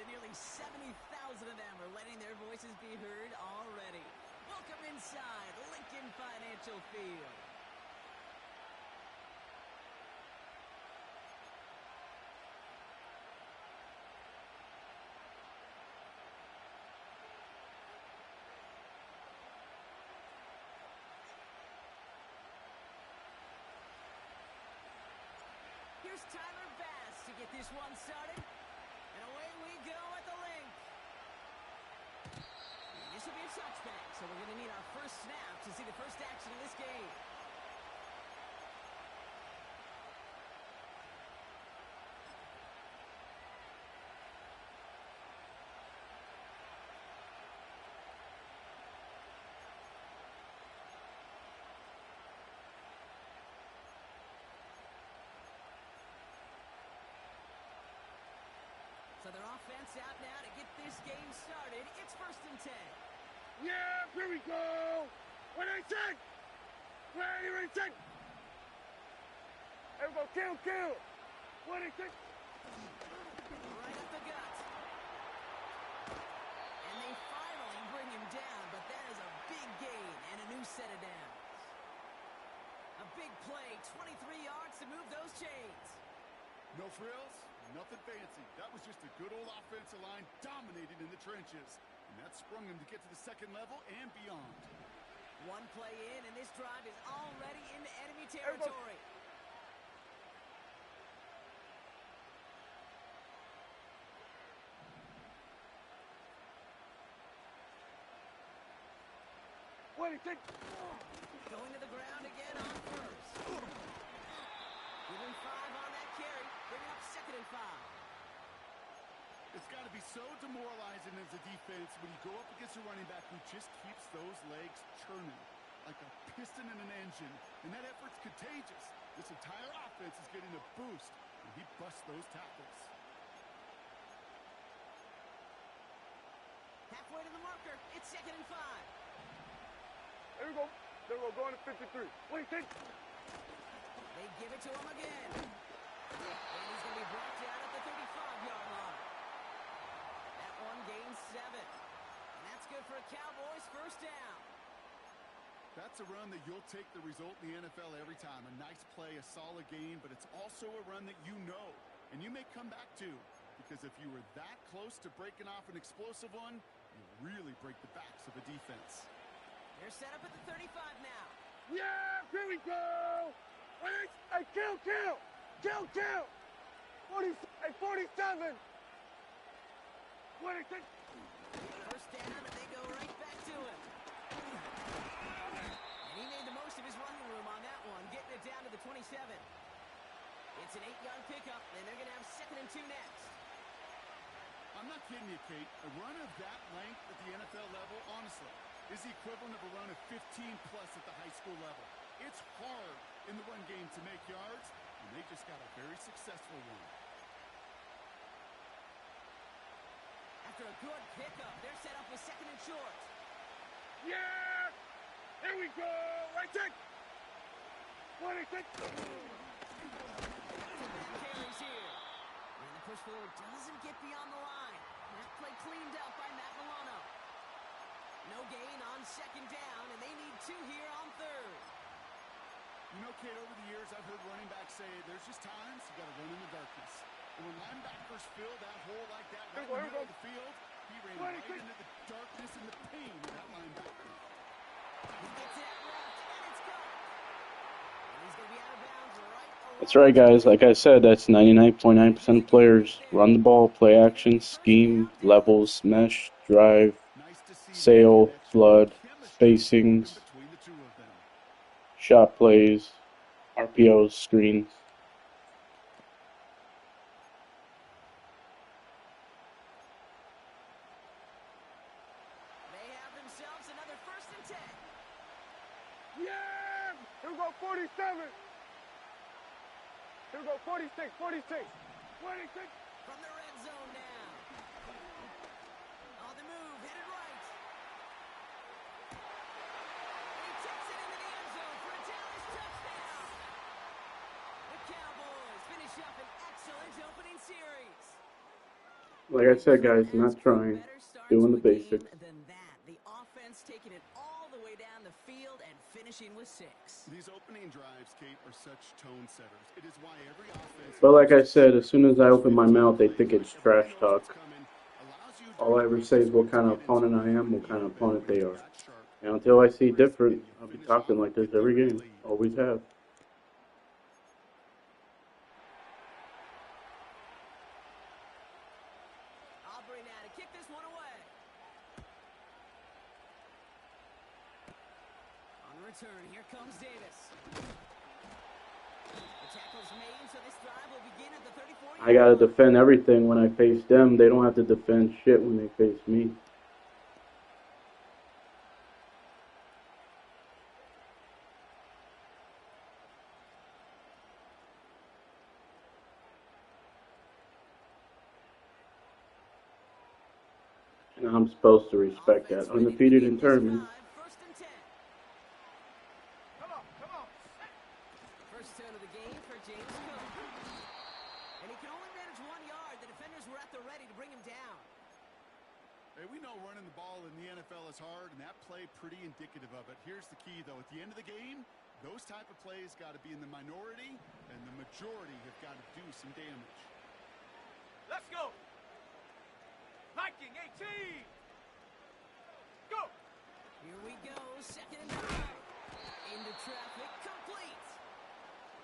Nearly 70,000 of them are letting their voices be heard already. Welcome inside Lincoln Financial Field. Here's Tyler Bass to get this one started. And away we go at the link. And this will be a touchback, so we're going to need our first snap to see the first action of this game. So their offense out now to get this game started. It's 1st and 10. Yeah, here we go. What do you think? Where do you think? Everybody kill. What do you think? Right up the gut. And they finally bring him down, but that is a big gain and a new set of downs. A big play, 23 yards to move those chains. No frills, nothing fancy. That was just a good old offensive line dominating in the trenches. And that sprung him to get to the second level and beyond. One play in, and this drive is already into enemy territory. What do you think? Going to the ground again on first. Give him 5 on that carry. Bringing up 2nd and 5. It's got to be so demoralizing as a defense when you go up against a running back who just keeps those legs churning like a piston in an engine. And that effort's contagious. This entire offense is getting a boost when he busts those tackles. Halfway to the marker. It's 2nd and 5. There we go. Going to 53. What do you think? They give it to him again. And he's going to be brought down at the 35-yard line. That one gains 7. And that's good for a Cowboys first down. That's a run that you'll take the result in the NFL every time. A nice play, a solid game, but it's also a run that you know. And you may come back to. Because if you were that close to breaking off an explosive one, you really break the backs of a defense. They're set up at the 35 now. Yeah, here we go. Hey, kill. 47. What do you think? First down, and they go right back to him. And he made the most of his running room on that one, getting it down to the 27. It's an 8-yard pickup, and they're going to have 2nd and 2 next. I'm not kidding you, Kate. A run of that length at the NFL level, honestly, is the equivalent of a run of 15-plus at the high school level. It's hard in the run game to make yards, and they just got a very successful one. After a good pickup, they're set up with 2nd and short. Yeah! Here we go! Right there! What do you think? Carries here. And the push forward doesn't get beyond the line. That play cleaned up by Matt Milano. No gain on 2nd down, and they need 2 here on 3rd. You know, Kate, over the years, I've heard running backs say there's just times you got to run in the darkness. And when linebackers fill that hole like that right in the middle of the field, he ran right into the darkness and the pain of that linebacker. He gets it out left, and it's gone. And he's going to be out of bounds right around. That's right, guys. Like I said, that's 99.9% of players. Run the ball, play action, scheme, levels, mesh, drive, sail, flood, spacings, shot plays, RPOs, screens. They have themselves another 1st and 10. Yeah! Here we go, 47. Here we go, 46. What do you think? From the red zone now. On the move, hit it right. He takes it into the end zone for a Dallas touchdown. The Cowboys finish up an excellent opening series. Like I said, Couldn't guys, ask not for a trying, better start doing to the a game basics. than that. The offense taking it all the way down the field and finishing with 6. These opening drives, Kate, are such tone setters. It is why every offense But like moves I to said, set as soon the as I first open my 15 mouth, they plays, think right? it's Everybody trash knows what's talk. coming. Allows you All during I the ever say is process, what right, to kind of get into opponent it. I am, When what you kind get of a better opponent they read of are. that sharp, And you until I get see crisp different, and you I'll be finish talking off like with this a every direct game. lead. Always have. Aubrey now to kick this one away. On return, here comes Davis. The tackle's made, so this drive will begin at the 34-yard I gotta line. defend everything when I face them. They don't have to defend shit when they face me. And I'm supposed to respect Offense that. ready to Undefeated begin in this tournaments. drive. First and 10. Come on, come on. First turn of the game for James Cook. And he can only manage 1 yard. The defenders were at the ready to bring him down. Hey, we know running the ball in the NFL is hard, and that play pretty indicative of it. Here's the key, though. At the end of the game, those type of plays got to be in the minority, and the majority have got to do some damage. Let's go. Viking 18. Go. Here we go. Second and 9. Into traffic. Complete.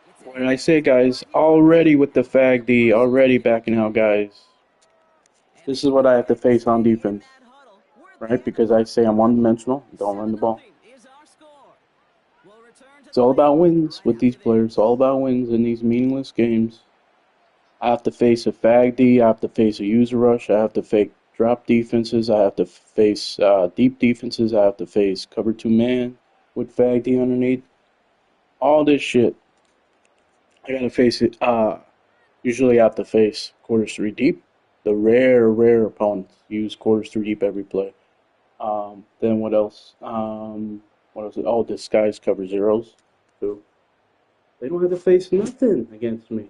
Gets When I ahead say, at the guys, 5-yard already line. with the fag D, First and already 10. backing out, guys. And This they is what I have to begin face on today in defense, that huddle. We're at the right? end of Because the I first say I'm quarter. one-dimensional, don't run 7-0 the ball. is our score. We'll return to It's the all about playbook wins right with these after players. It's this. all about wins in these meaningless games. I have to face a fag D. I have to face a user rush. I have to face drop defenses. I have to face deep defenses. I have to face cover 2 man with fag D underneath. All this shit. I gotta face it. Usually I have to face quarters 3 deep. The rare opponents use quarters 3 deep every play. Then what else? What else? Oh, disguise cover zeros. Too. They don't have to face nothing against me.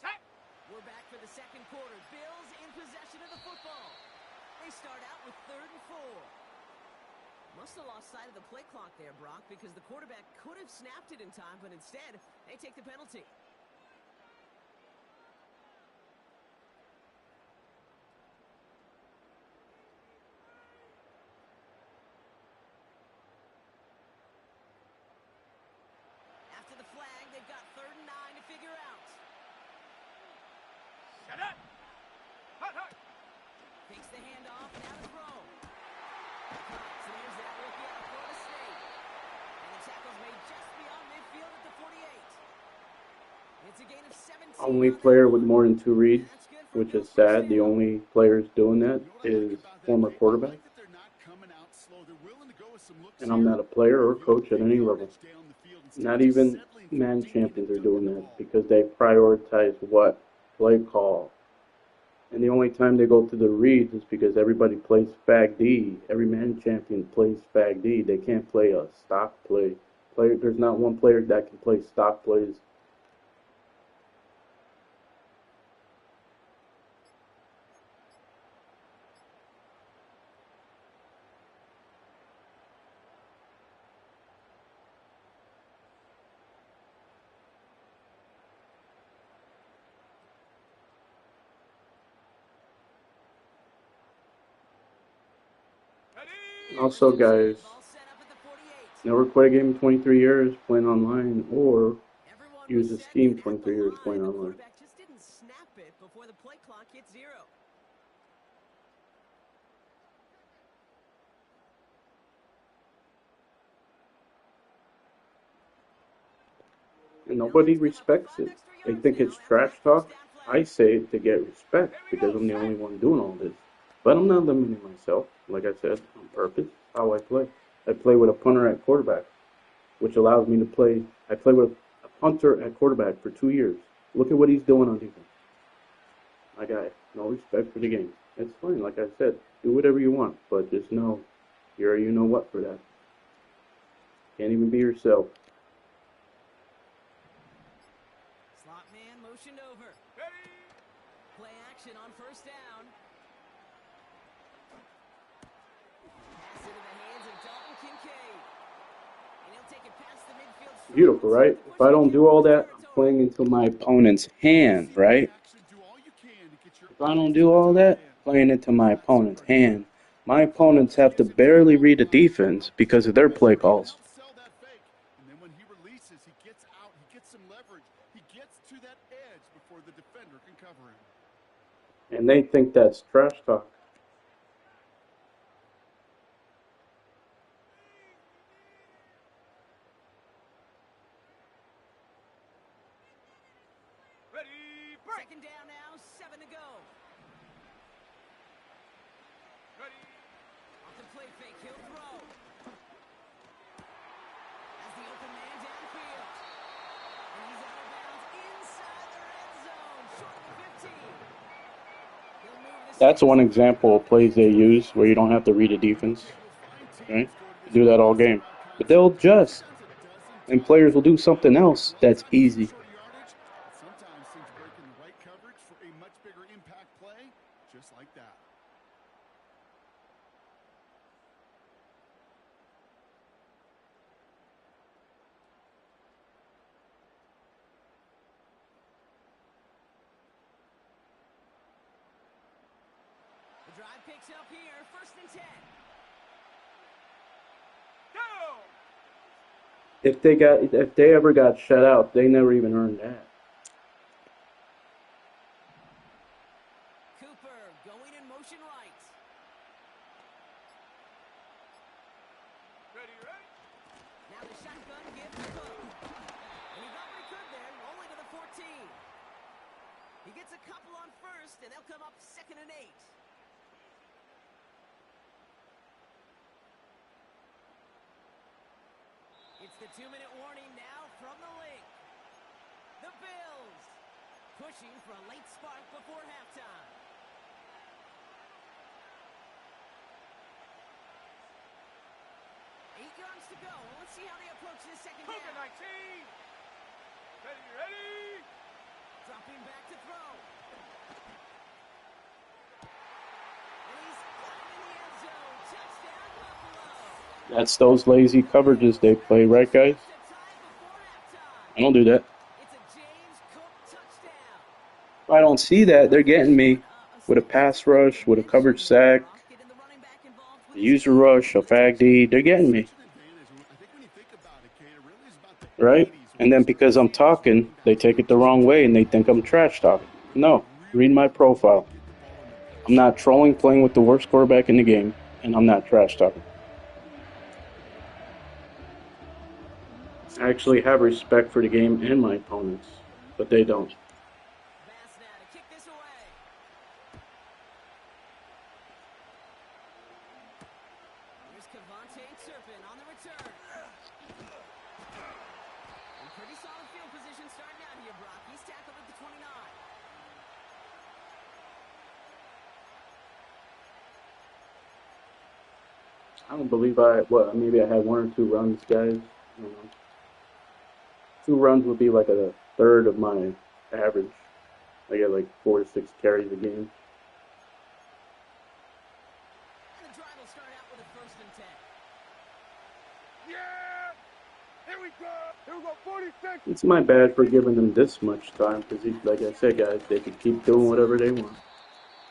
Set. We're back for the second quarter. Bills in possession of the football. They start out with 3rd and 4. Must have lost sight of the play clock there, Brock, because the quarterback could have snapped it in time, but instead, they take the penalty. After the flag, they've got 3rd and 9 to figure out. Set up. Hut, hut. Takes the handoff, now to throw. So there's that rookie out of Florida State. And the tackle's made just beyond midfield at the 48. It's a gain of 17 Only on that player with one. more than 2 reads, And that's good for a which is Bills first sad. The down. only players doing that You know what I like is about that, former Kate? I quarterbacks. like that they're not coming out slow. They're willing to go with some looks And I'm here. not a player They're or giving coach at big any level. yardage down the field instead Not of just even settling for man dinking champions and are dunking doing the that ball. because they prioritize what play call. And the only time they go to the reads is because everybody plays fag D. Every man champion plays fag D. They can't play a stock play. There's not one player that can play stock plays. Ready. Also, guys, Ball set up at the 48. never quit a game in 23 years playing online or Everyone was use a set scheme and at the 23 years line. playing The online. quarterback just didn't snap it before the play clock hit 0. And Bills nobody give up 5 respects it. extra They yards think now it's after trash that first talk. down I flag. say it to get respect Here we because go. I'm the Set. only one doing all this. But I'm not limiting myself, like I said, on purpose. How I play. I play with a punter at quarterback, which allows me to play. I play with a punter at quarterback for 2 years. Look at what he's doing on defense. I got no respect for the game. It's fine, like I said, do whatever you want, but just know you're you know what for that. Can't even be yourself. Slot man motioned over. Ready? Play action on first down. Pass into the hands of Dalton Kincaid. And he'll take it past the midfield stripe. Beautiful, right? If I don't do all that, I'm playing into my opponent's hand, right? If I don't do all that, playing into my opponent's hand. My opponents have to barely read the defense because of their play calls. And then when he releases, he gets out, he gets some leverage. He gets to that edge before the defender can cover him. And they think that's trash talk. Ready? Break. Second down now, 7 to go. Ready? Off the play fake, he'll throw. As the open man downfield. And he's out of bounds inside the red zone. Short of the 15. He'll move this. That's one example of plays they use where you don't have to read a defense. Right? You do that all game. But they'll adjust. And players will do something else that's easy. Sometimes things break in the right coverage for a much bigger impact play, just like that. The drive picks up here, first and 10. Go! If they ever got shut out, they never even earned that. Cooper going in motion right. Ready, ready? Now the shotgun give to Cook. And he got what he could there, rolling to the 14. He gets a couple on first, and they'll come up 2nd and 8. It's the 2-minute warning now from the link. The Bills pushing for a late spark before halftime. 8 yards to go. Let's see how they approach this second Cougar down. 19! Ready, ready? Dropping back to throw. And he's got him in the end zone. Touchdown, Buffalo. That's those lazy coverages they play, right, guys? To tie before halftime. I don't do that. It's a James Cook touchdown. If I don't see that, they're getting me with a pass rush, with a coverage sack, Getting the running back involved a with user rush, a fag D. They're getting me, Such an advantage. I think when you think about it, Kate, it really is about the right? 80s And then because I'm talking, they take it the wrong way and they think I'm trash talking. No, read my profile. I'm not trolling playing with the worst quarterback in the game, and I'm not trash talking. I actually have respect for the game and my opponents, but they don't. Bass now to kick this away. Here's Cavante Turpin on the return. In pretty solid field position starting out here, Brock. He's tackled at the 29. I don't believe maybe I had 1 or 2 runs, guys. I don't know. 2 runs would be like a third of my average. I get like 4 to 6 carries a game. And the drive will start out with a 1st and 10. Yeah! Here we go! Here we go, 46! It's my bad for giving them this much time because, like I said, guys, they can keep doing whatever they want. And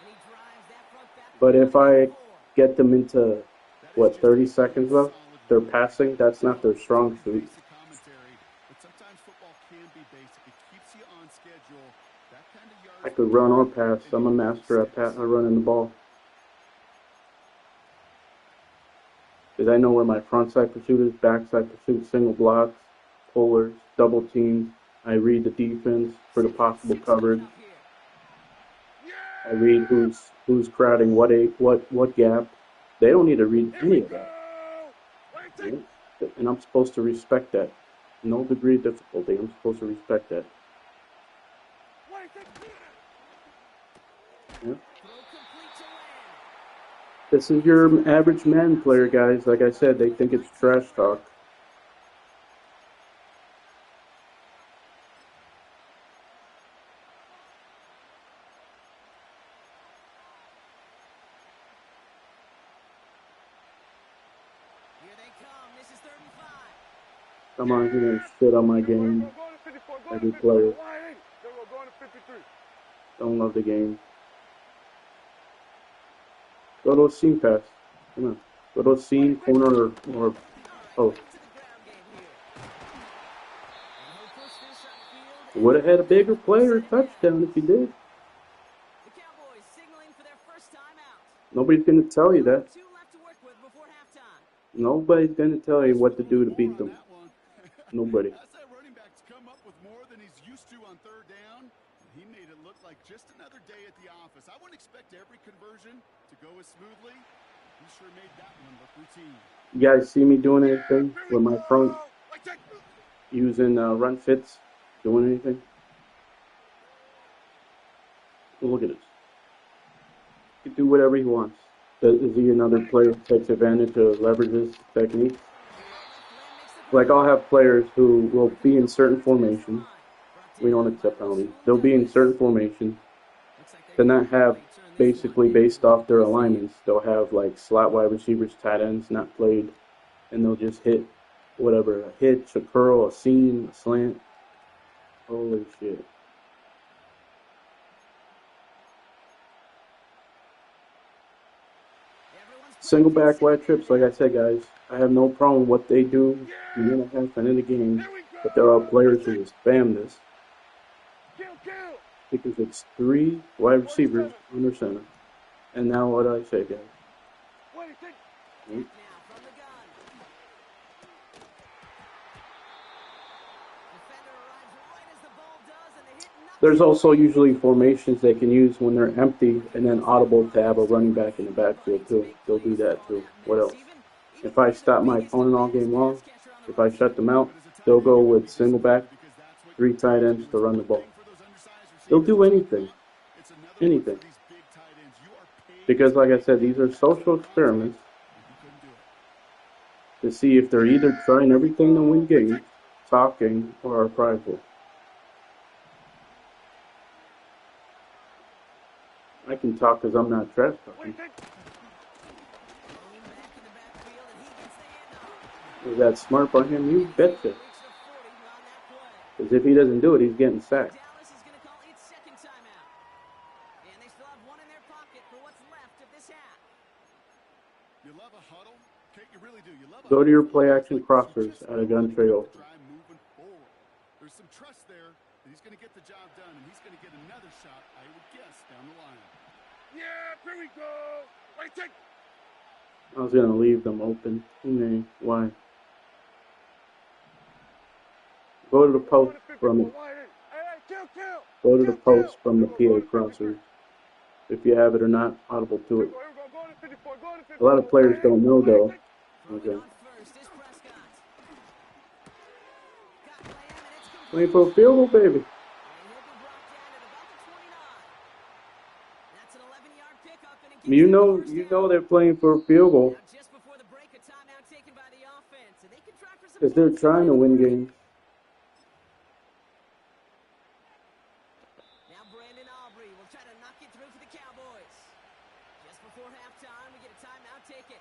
he drives that front back. But if I get them into, 30 seconds left, they're passing, that's not their strong suit. Basic commentary, but sometimes football can be basic. It keeps you on schedule. That kind of yards I could run or pass. I'm a master at running the ball. Because I know where my front side pursuit is, back side pursuit, single blocks, pullers, double teams. I read the defense for the possible coverage. I read who's crowding what gap. They don't need to read any of that. Right? And I'm supposed to respect that. No degree of difficulty. I'm supposed to respect that. This is your average Madden player, guys. Like I said, they think it's trash talk. Here they come. This is 3rd and 5. Come on here and shit on my game. Every player. Don't love the game. Go to a seam pass. Come on. Go to a seam, corner, or post. Back to the ground game here. And he'll push this upfield. Would have had a bigger player touchdown if you did. The Cowboys signaling for their first time out. Nobody's going to tell you that. 2 left to work with before halftime. Nobody's going to tell you what to do to beat them. Nobody. That's that running back's come up with more than he's used to on 3rd down. He made it look like just another day at the office. I wouldn't expect every conversion to go as smoothly. He sure made that one look routine. You guys see me doing anything with my front using run fits? Doing anything? Look at this. He can do whatever he wants. Is he another player who takes advantage of leverages techniques? Like I'll have players who will be in certain formations. We don't accept penalties. They'll be in certain formations. Then not have basically based off their alignments. They'll have like slot wide receivers, tight ends not played, and they'll just hit whatever, a hitch, a curl, a seam, a slant. Holy shit. Single back wide trips, like I said, guys. I have no problem with what they do in the half and in the game, but there are players who just spam this because it's 3 wide receivers under center. And now what do I say, guys? There's also usually formations they can use when they're empty and then audible to have a running back in the backfield too. They'll do that too. What else? If I stop my opponent all game long, if I shut them out, they'll go with single back, 3 tight ends to run the ball. They'll do anything. Anything. Because like I said, these are social experiments to see if they're either trying everything to win games, talking, or are prideful. I can talk because I'm not trash talking. Is that smart by him? You betcha. Because if he doesn't do it, he's getting sacked. Go to your play action crossers at a gun tray open. There's some trust there that he's going to get the job done, and he's going to get another shot, I would guess, down the line. Yeah, here we go. Right, take. I was going to leave them open. Why? Go to the post from it. Go to the post from the PA crossers. If you have it or not, audible to it. A lot of players don't know though. Okay. Playing for a field goal, baby. You know they're playing for a field goal because they're trying to win games. Now Brandon Aubrey will try to knock it through for the Cowboys. Just before halftime, we get a timeout taken.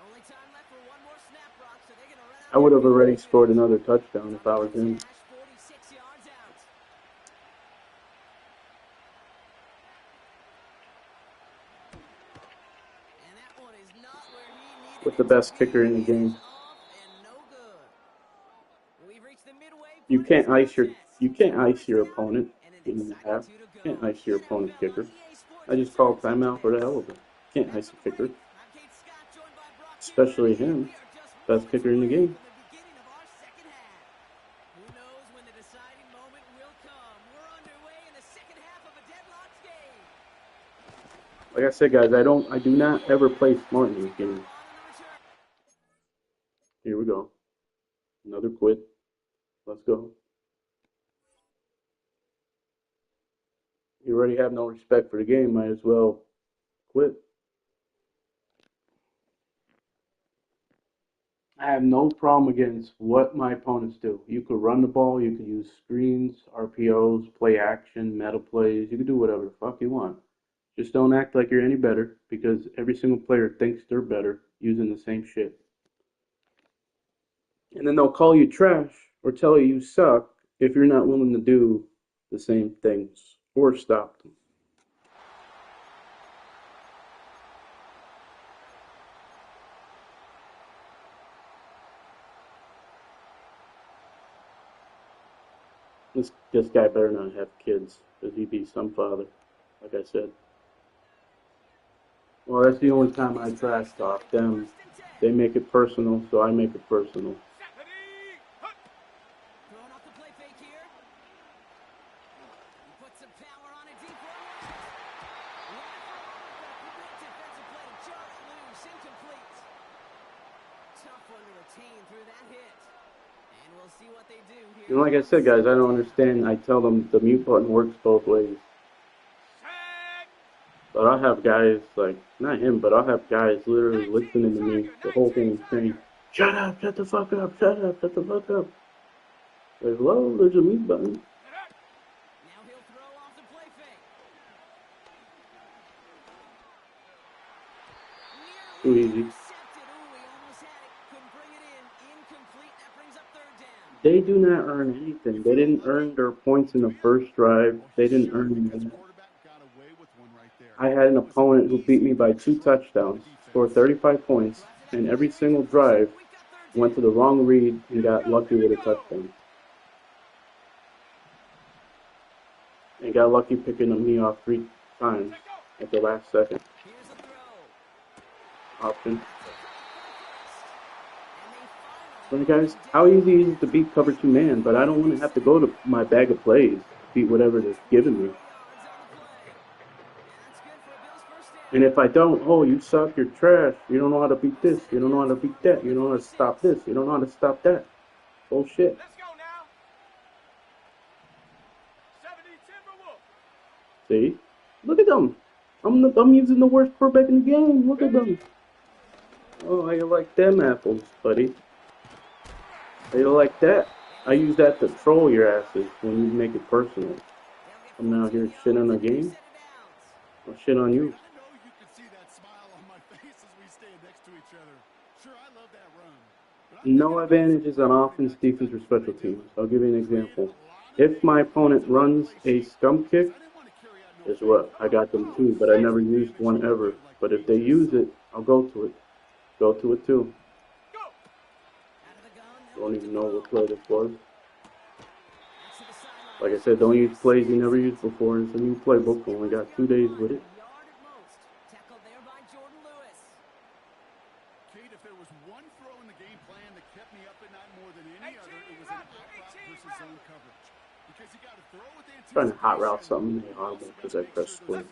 Only time left for one more snap, Brock, so they're going to run out. I would have already scored another touchdown if I was in. 46 yards out. And that one is not where he needed With the best kicker in the game. You can't ice your opponent in the half. You can't ice your opponent's kicker. I just called timeout for the hell of it. You can't ice a kicker. Especially him. Best kicker in the game. Like I said, guys, I do not ever play smart in these games. Here we go. Another quit. Let's go. You already have no respect for the game, might as well quit. I have no problem against what my opponents do. You could run the ball, you could use screens, RPOs, play action, meta plays, you could do whatever the fuck you want. Just don't act like you're any better because every single player thinks they're better using the same shit. And then they'll call you trash or tell you you suck if you're not willing to do the same things or stop them. This guy better not have kids because he'd be some father, like I said. Well, that's the only time I trash talk them. They make it personal, so I make it personal. Throwing off the play fake here. He puts some power on it deep right. Great defensive play to jar it loose. Incomplete. Tough one to retain through that hit. And we'll see what they do here. And like I said, guys, I don't understand. I tell them the mute button works both ways. But I'll have guys, like, not him, but I'll have guys literally listening to me the whole thing saying, shut up, shut the fuck up, shut up, shut the fuck up. Like, well, there's a mute button. Now he'll throw off the play fake. Too easy. Intercepted. Ooh, he almost had it. Couldn't bring it in. Incomplete. That brings up third down. They do not earn anything. They didn't earn their points in the first drive. They didn't earn anything. I had an opponent who beat me by 2 touchdowns, scored 35 points, and every single drive went to the wrong read and got lucky with a touchdown. And got lucky picking me off 3 times at the last second. Here's a throw. Option. So guys, how easy is it to beat cover 2 man? But I don't want to have to go to my bag of plays, beat whatever they're giving me. And if I don't, oh, you suck, you're trash, you don't know how to beat this, you don't know how to beat that, you don't know how to stop this, you don't know how to stop that. Bullshit. Let's go now. 70 Timberwolves. See? Look at them. I'm using the worst quarterback in the game. Look at them. Oh, how you like them apples, buddy? How you like that? I use that to troll your asses when you make it personal. I'm out here shit on the game. I'll shit on you. No advantages on offense, defense, or special teams. I'll give you an example. If my opponent runs a scum kick, guess what? I got them too, but I never used one ever. But if they use it, I'll go to it. Go to it too. Don't even know what play this was. Like I said, don't use plays you never used before. It's a new playbook. Only got 2 days with it. Trying to hot route something audible because I pressed square.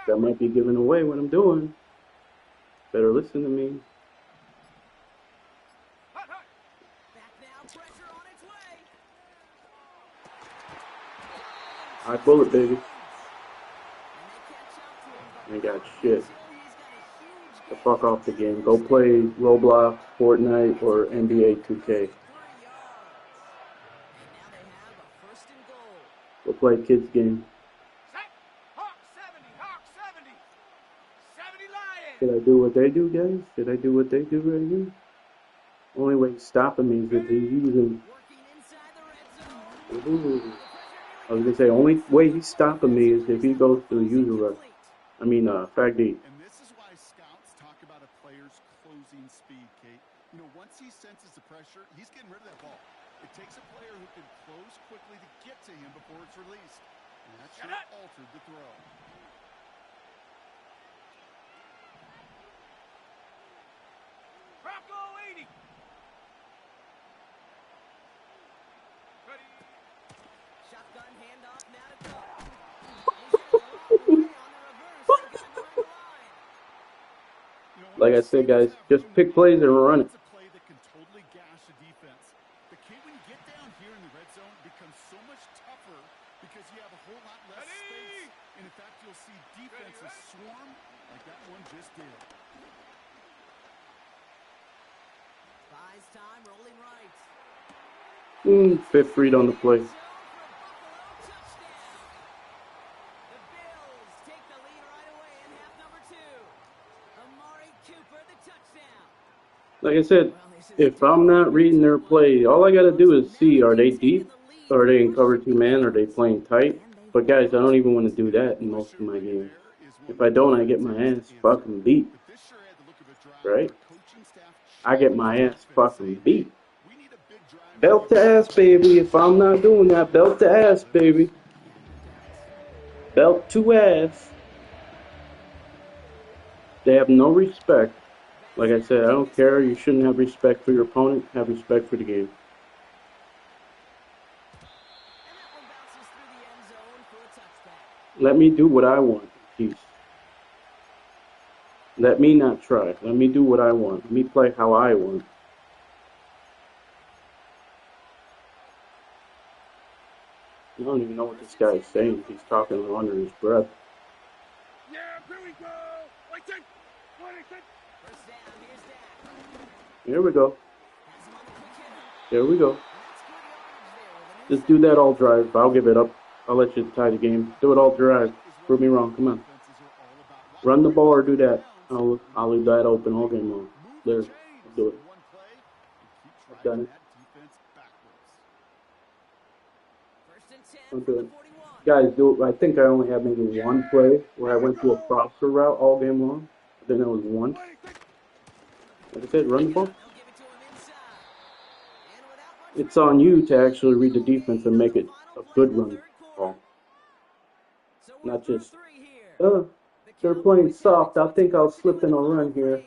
That might be giving away what I'm doing. Better listen to me. High bullet, baby. Ain't got shit. The fuck off the game. Go play Roblox, Fortnite, or NBA 2K. Go play a kids game. Should I do what they do, guys? Should I do what they do right here? Only way he's stopping me is if he's using. Ooh. I was gonna say, only way he's stopping me is if he goes to the user rush. I mean, fag D. And this is why scouts talk about a player's closing speed, Kate. You know, once he senses the pressure, he's getting rid of that ball. It takes a player who can close quickly to get to him before it's released. And that should have altered the throw. Bronco 80. Ready. Shotgun handoff now to go. Like I said, guys, just pick plays and run it. It's a play that can totally gash a defense. The key when you get down here in the red zone, like that one just did. Buys time, rolling right. Fifth read on the play. Zone for a Buffalo touchdown. The Bills take the lead right away in half number 2. Amari Cooper, the touchdown. Like I said, if I'm not reading their play, all I gotta do is see, are they deep? Or are they in cover 2 man? Are they playing tight? But guys, I don't even want to do that in most of my games. If I don't, I get my ass fucking beat. Right? I get my ass fucking beat. Belt to ass, baby. If I'm not doing that, belt to ass, baby. Belt to ass. They have no respect. Like I said, I don't care. You shouldn't have respect for your opponent. Have respect for the game. Let me do what I want. Peace. Let me not try. Let me do what I want. Let me play how I want. I don't even know what this guy is saying. He's talking under his breath. Yeah, here we go. Right take. 26. First down, here's that. Here we go. Has him on the quick hitter. Here we go. That's good yardage there. Just do that all drive. I'll give it up. I'll let you tie the game. Do it all drive. Prove me wrong. Come on. Run the ball or do that. I'll leave that open all game long. There. I'll do it. I've done it. First and 10 I'll from do the it. 41. Guys, I think I only had maybe one play where I went to a crosser route all game long. Then there was one. Like I said, run the ball. They'll give it to him inside. And without much It's on you to actually read the defense and make it a good run ball. So we're Not through just, 3 here. they're playing soft. I think I'll slip in a run here.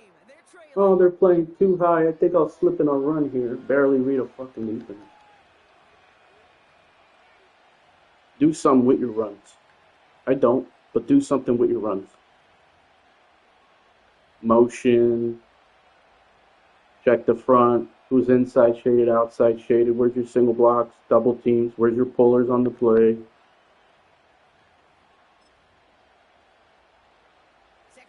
Oh, they're playing too high. I think I'll slip in a run here. Barely read a fucking defense. Do something with your runs. I don't, but do something with your runs. Motion. Check the front. Who's inside shaded, outside shaded? Where's your single blocks, double teams? Where's your pullers on the play?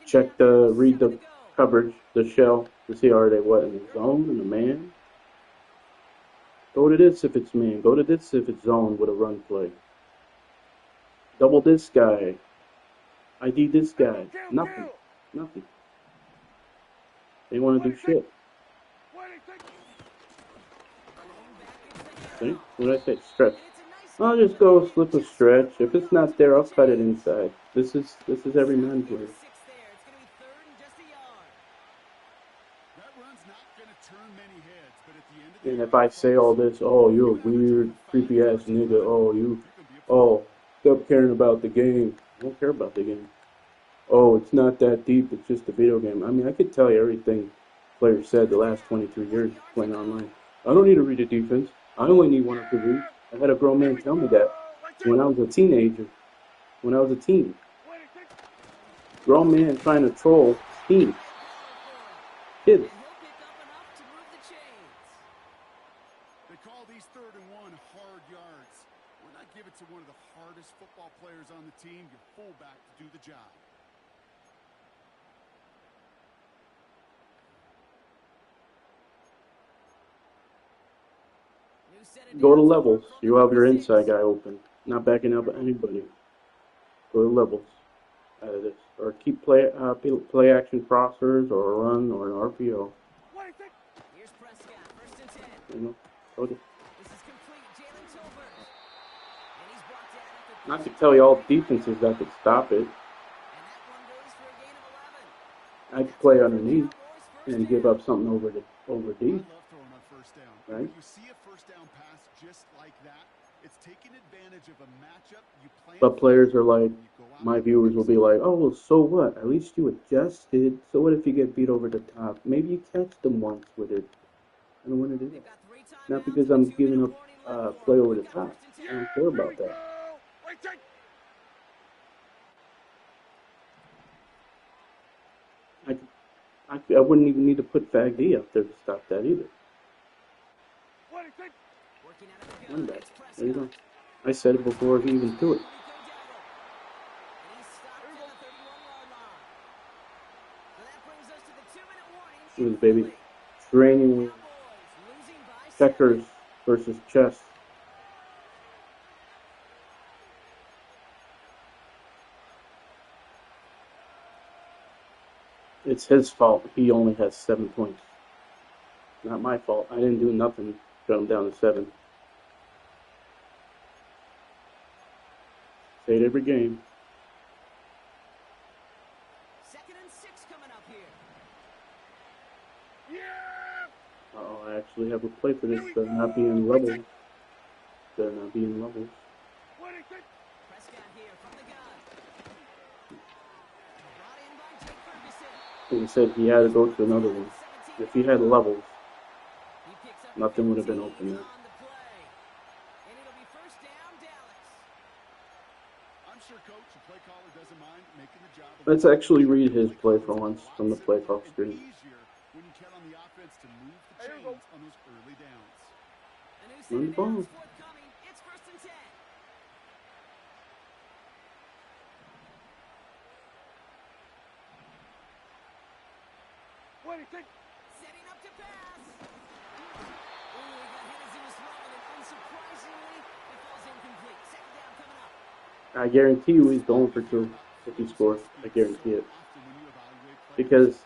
Check read the coverage, the shell, to see are they what, in the zone, in the man? Go to this if it's man. Go to this if it's zone with a run play. Double this guy. ID this guy. Nothing. Nothing. They want to do shit. See? What did I say? Stretch. I'll just go slip a stretch. If it's not there, I'll cut it inside. This is every man play. And if I say all this, oh, you're a weird, creepy ass nigga. Stop caring about the game. I don't care about the game. Oh, it's not that deep. It's just a video game. I mean, I could tell you everything players said the last 23 years playing online. I don't need to read a defense. I only need one or two reads. I had a grown man tell me that when I was a teenager. When I was a teen. Grown man trying to troll teens. Kids. They call these 3rd and 1 hard yards. When I give it to one of the hardest football players on the team, your fullback to do the job. Go to levels. You have your inside guy open. Not backing up anybody. Go to levels out of this. Or keep play action crossers or a run or an RPO. Here's Prescott, first and 10. You know, go to, This is complete. Jalen Tolbert. And he's brought down at the not to tell you all defenses that could stop it. and that one goes for a gain of 11. I could play underneath and give up something over deep. I love throwing on first down. Right. When you see a first down pass just like that, it's taking advantage of a matchup. You plan But players are like, my viewers will be like, oh, well, so what? At least you adjusted. So what if you get beat over the top? Maybe you catch them once with it. I don't want to do They've that. got 3 timeouts. Not because I'm giving up play over the top. I don't care about that. Right take. I wouldn't even need to put Fag D up there to stop that either. Working out of the One gun. back. It's There you go. Prescott. I said it before he even threw it. And he's stopped at the 31-yard line. 2-minute warning It was baby incomplete. training Cowboys losing by 7. checkers versus chess. It's his fault. He only has 7 points. Not my fault. I didn't do nothing to cut him down to 7. Say it every game. 2nd and 6 coming up here. Yeah! Uh-oh, I actually have a play for this. They're not being levels. They're not being levels. Prescott here from the gun. Brought in by Jake Ferguson. Like I said, he had to go to another one. If he had levels, He picks up nothing would have been 15 open there. on the play. And it'll be first down, Dallas. I'm sure coach, the play caller doesn't mind making the job. Let's actually read his play for once from the play call screen. Easier when you count on the offense to move the chains on those early downs. A new Run set the of ball. downs forthcoming. It's first and 10. What do you think? Setting up to pass. Ooh, he got hit as he was throwing it. Unsurprisingly, it falls incomplete. Second down coming up. I guarantee you he's going for 2 if he scores. I guarantee it. Because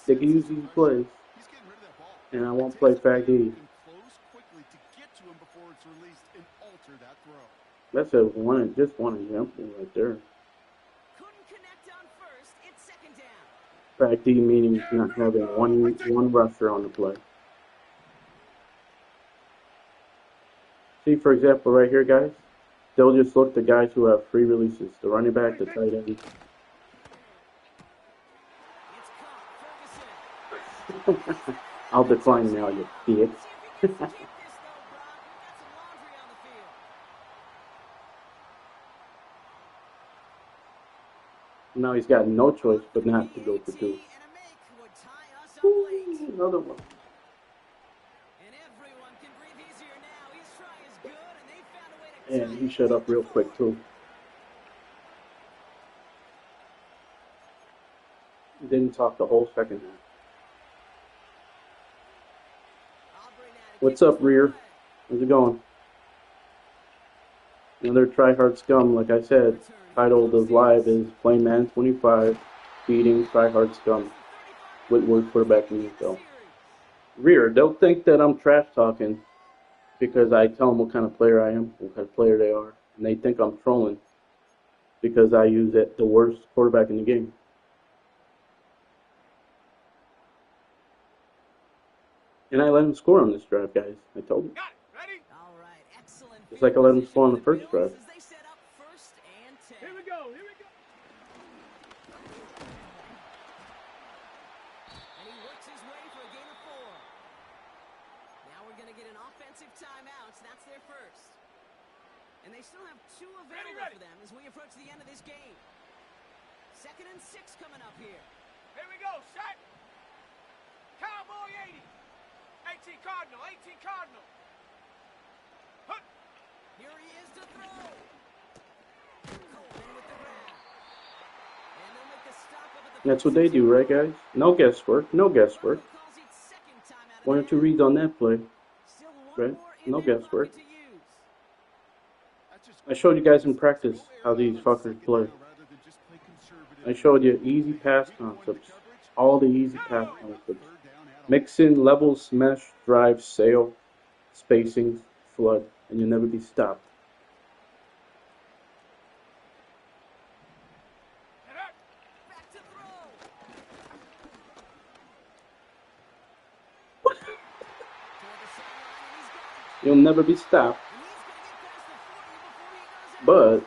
they can use these plays, He's getting rid of that ball. and I won't play Fag D. You can close quickly to get to him before it's released and alter that throw. That's just one example right there. Couldn't connect on first. It's second down. Fag D meaning not having one rusher on the play. See, for example, right here, guys, they'll just look the guys who have free releases, the running back, the tight end. It's caught. Ferguson. I'll decline now, you bitch. See if he gets to keep this, though, Brock. We've got some laundry on the field. Now he's got no choice but not to go for 2. And a make would tie us up late. Another one. And everyone can breathe easier now. His try is good, and they found a way to And tie he it shut up real quick, too. Didn't talk the whole second half. Aubrey now to What's kick up, this Rear? one away. How's it going? Another tryhard scum, like I said. Title of this live is Playing Madden 25, Beating Tryhard Scum. Whitworth quarterback in the NFL. Rear, don't think that I'm trash talking because I tell them what kind of player I am, what kind of player they are, and they think I'm trolling because I use the worst quarterback in the game. And I let him score on this drive, guys. I told you. Got it. Ready? All right, excellent. Just like I let him field score on the position first for drive. Bills as they set up first and 10. Here we go. Here we go. And he works his way for a gain of 4. Now we're going to get an offensive timeout. That's their first. And they still have 2 available Ready. for them as we approach the end of this game. 2nd and 6 coming up here. Here we go. Set. Cowboy 80. 18 Cardinal. 18 Cardinal. Hut. Here he is to throw. Coleman with the grab. And they'll make the stop up at the That's what they do, right, guys? No guesswork. No guesswork. calls it second timeout of 1 or the 2 half. reads on that play. Still one Right? more in No their guesswork. pocket to use. I showed you guys in practice how these fuckers play. I showed you easy pass concepts. All the easy pass concepts. Mix in levels, smash, drive, sail, spacing, flood, and you'll never be stopped. Get up. Back to throw. Toward the sideline, and he's got it. You'll never be stopped. And he's going to get past the 40 before he goes out. But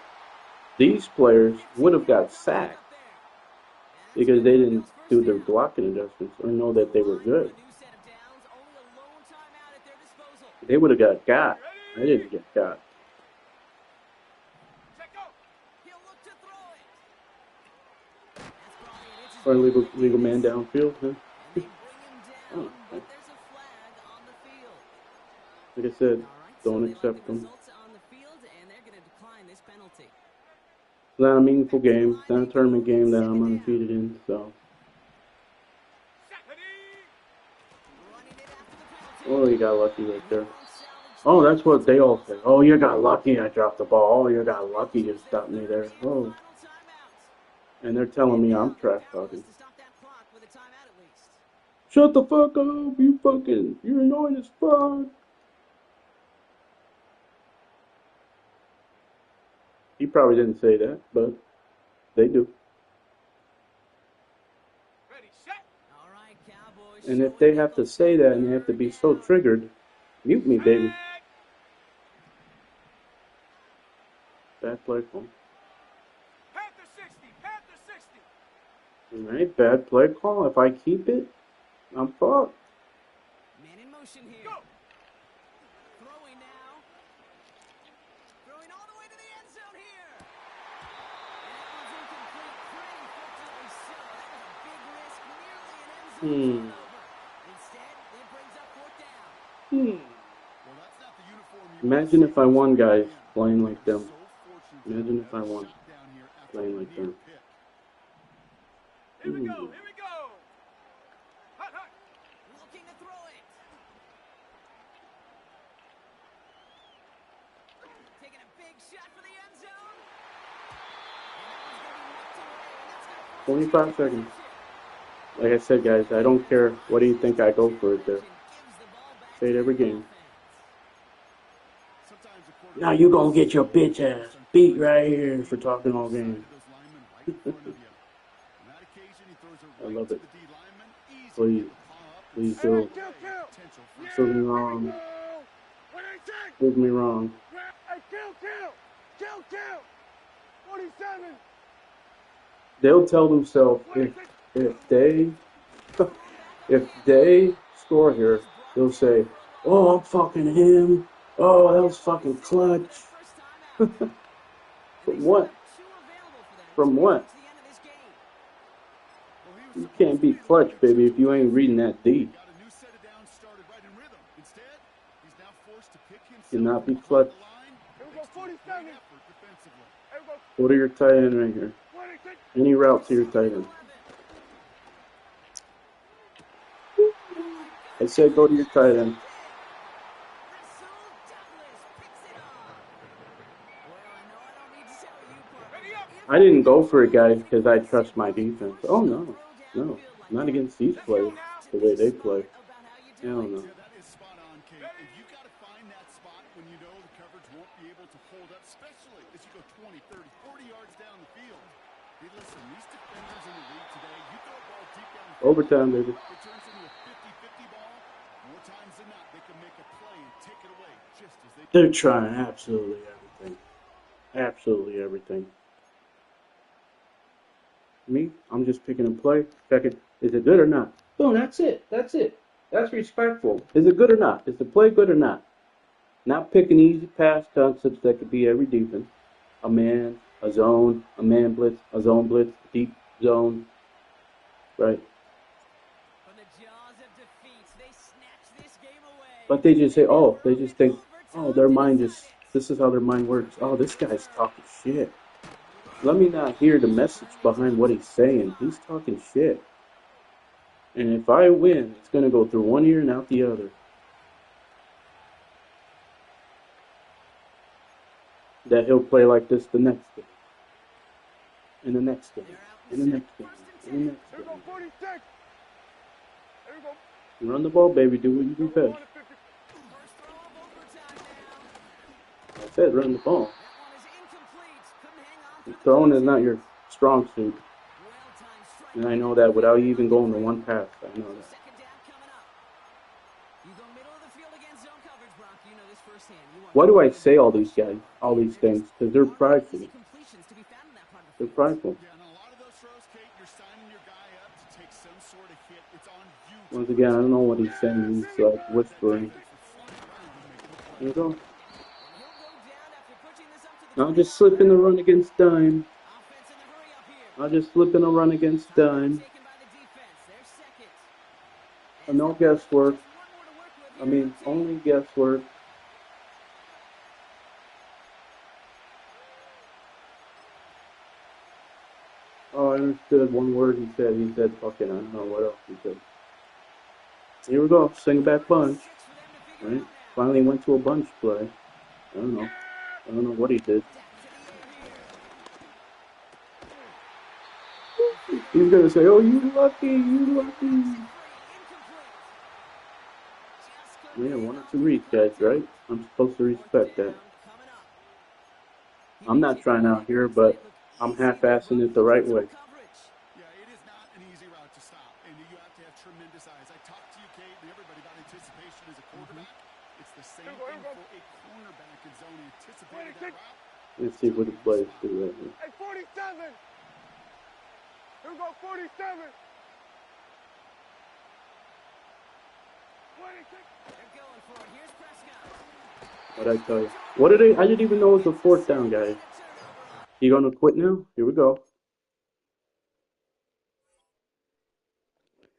these players would have got sacked Up there. because they didn't do their blocking adjustments or know that they were good. A new set of downs, only a lone timeout at their disposal. They would have got. I didn't get got. Set go. He'll look to throw it. That's probably an inches Or away legal, from the legal man defense. downfield. Huh? And they bring him down, Oh, but there's a flag on the field. like I said, All right, so don't they like accept the them. results on the field, and they're going to decline this penalty. It's not a meaningful game. It's not a tournament game that I'm undefeated in. So Oh, you got lucky right there. Oh, that's what they all say. Oh, you got lucky I dropped the ball. Oh, you got lucky you stopped me there. Oh. And they're telling me I'm trash talking. Shut the fuck up, you're annoying as fuck. He probably didn't say that, but they do. And if they have to say that and they have to be so triggered, mute me, baby. Bad play call. Alright, bad play call. If I keep it, I'm fucked. Man in motion here. Go. Throwing now. Throwing all the way to the end zone here. And that one's incomplete. Pretty fortunately so. That was a big risk. Nearly an end zone turnover. Instead, it brings up fourth down. Well, that's not the uniform you Imagine if I won, guys, playing like them. Imagine if I won playing like them. Here we go, here we go. Hot, hot. Looking to throw it. Taking a big shot for the end zone. And that one's going to be knocked away. And that's 25 seconds. Like I said, guys, I don't care. What do you think I go for it there? Say it every game. Now you gonna get your bitch ass beat right here for talking all game. I love it. Please do. Prove me wrong. Prove me wrong. They'll tell themselves if they if they score here, they'll say, "Oh, I'm fucking him. Oh, that was fucking clutch." From what? From what? You can't be clutch, baby, if you ain't reading that D. Cannot be clutch. Go to your tight end right here. Any route to your tight end. I said go to your tight end. I didn't go for it, guys, because I trust my defense. Oh, no. No. Not against these players, the way they play. Hell no. Overtime, baby. They're trying absolutely everything. Absolutely everything. Me, I'm just picking a play. Checking, is it good or not? Boom, that's it. That's it. That's respectful. Is it good or not? Is the play good or not? Not picking easy pass concepts that could be every defense. A man, a zone, a man blitz, a zone blitz, deep zone. Right. But they just say, oh, they just think, oh, their mind just, this is how their mind works. Oh, this guy's talking shit. Let me not hear the message behind what he's saying. He's talking shit. And if I win, it's going to go through one ear and out the other. That he'll play like this the next game. And the next game. And the next game. And the next game. Run the ball, baby. Do what you do best. I said run the ball. Throwing is not your strong suit. And I know that without even going to one pass. I know that. Why do I say all these guys, all these things? Because they're prideful. They're prideful. Once again, I don't know what he's saying. He's whispering. There you go. I'll just slip in the run against dime. I'll just slip in a run against dime. No guesswork. I mean, only guesswork. Oh, I understood one word he said. He said fucking, I don't know what else he said. Here we go. Sing back punch. right? Finally went to a bunch play. I don't know. I don't know what he did. He's gonna say, "Oh, you lucky, you lucky." Yeah, one or two reads, guys, right? I'm supposed to respect that. I'm not trying out here, but I'm half-assing it the right way. Yeah, it is not an easy route to stop, and you have to have tremendous eyes. I talked to you, Kate, and everybody about anticipation as a quarterback. It's the same thing for a cornerback in zone. Anticipated that route. Let's see what the players do right here. Hey, 47! Here we go, 47! 26! What'd I tell you? What did I didn't even know it was a fourth down, guys. You gonna quit now? Here we go.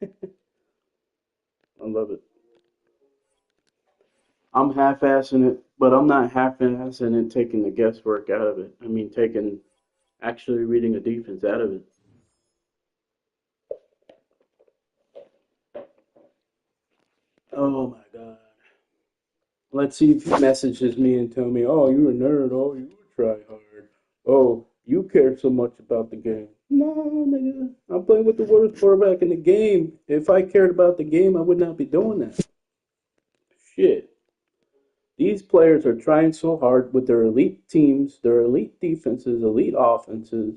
I love it. I'm half-assing it, but I'm not half-assing it taking the guesswork out of it. I mean, taking actually reading a defense out of it. Oh my God. Let's see if he messages me and tell me, "Oh, you're a nerd. Oh, you try hard. Oh, you care so much about the game." No, nigga. I'm playing with the worst quarterback in the game. If I cared about the game, I would not be doing that. Shit. These players are trying so hard with their elite teams, their elite defenses, elite offenses,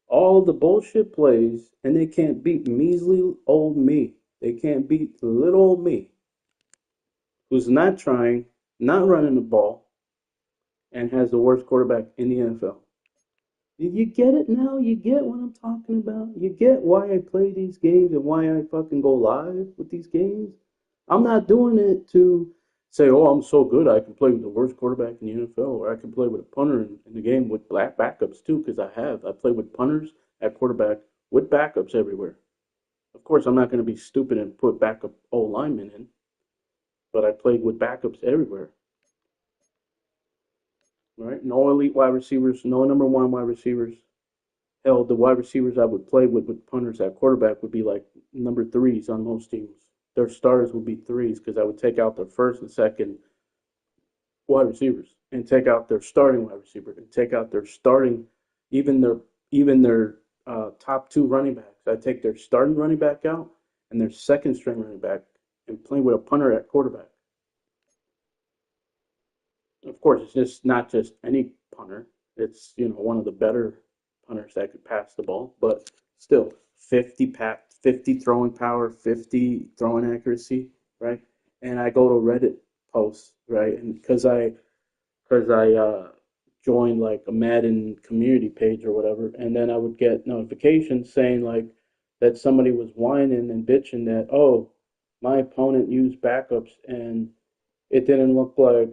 all the bullshit plays, and they can't beat measly old me. They can't beat little old me, who's not trying, not running the ball, and has the worst quarterback in the NFL. You get it now? You get what I'm talking about? You get why I play these games and why I fucking go live with these games? I'm not doing it to say, "Oh, I'm so good I can play with the worst quarterback in the NFL, or I can play with a punter in the game with black backups too," because I have. I play with punters at quarterback with backups everywhere. Of course, I'm not going to be stupid and put backup O linemen in, but I played with backups everywhere. Right? No elite wide receivers, no number one wide receivers. Hell, the wide receivers I would play with punters at quarterback would be like number threes on most teams. Their starters would be threes because I would take out their first and second wide receivers and take out their starting wide receiver and take out their starting, even their even their top two running backs. I take their starting running back out and their second string running back and play with a punter at quarterback. Of course, it's just not just any punter. It's one of the better punters that could pass the ball, but still 50 throwing power, 50 throwing accuracy, right? And I go to Reddit posts, right? And because I joined like a Madden community page or whatever, and then I would get notifications saying like that somebody was whining and bitching that, "Oh, my opponent used backups and it didn't look like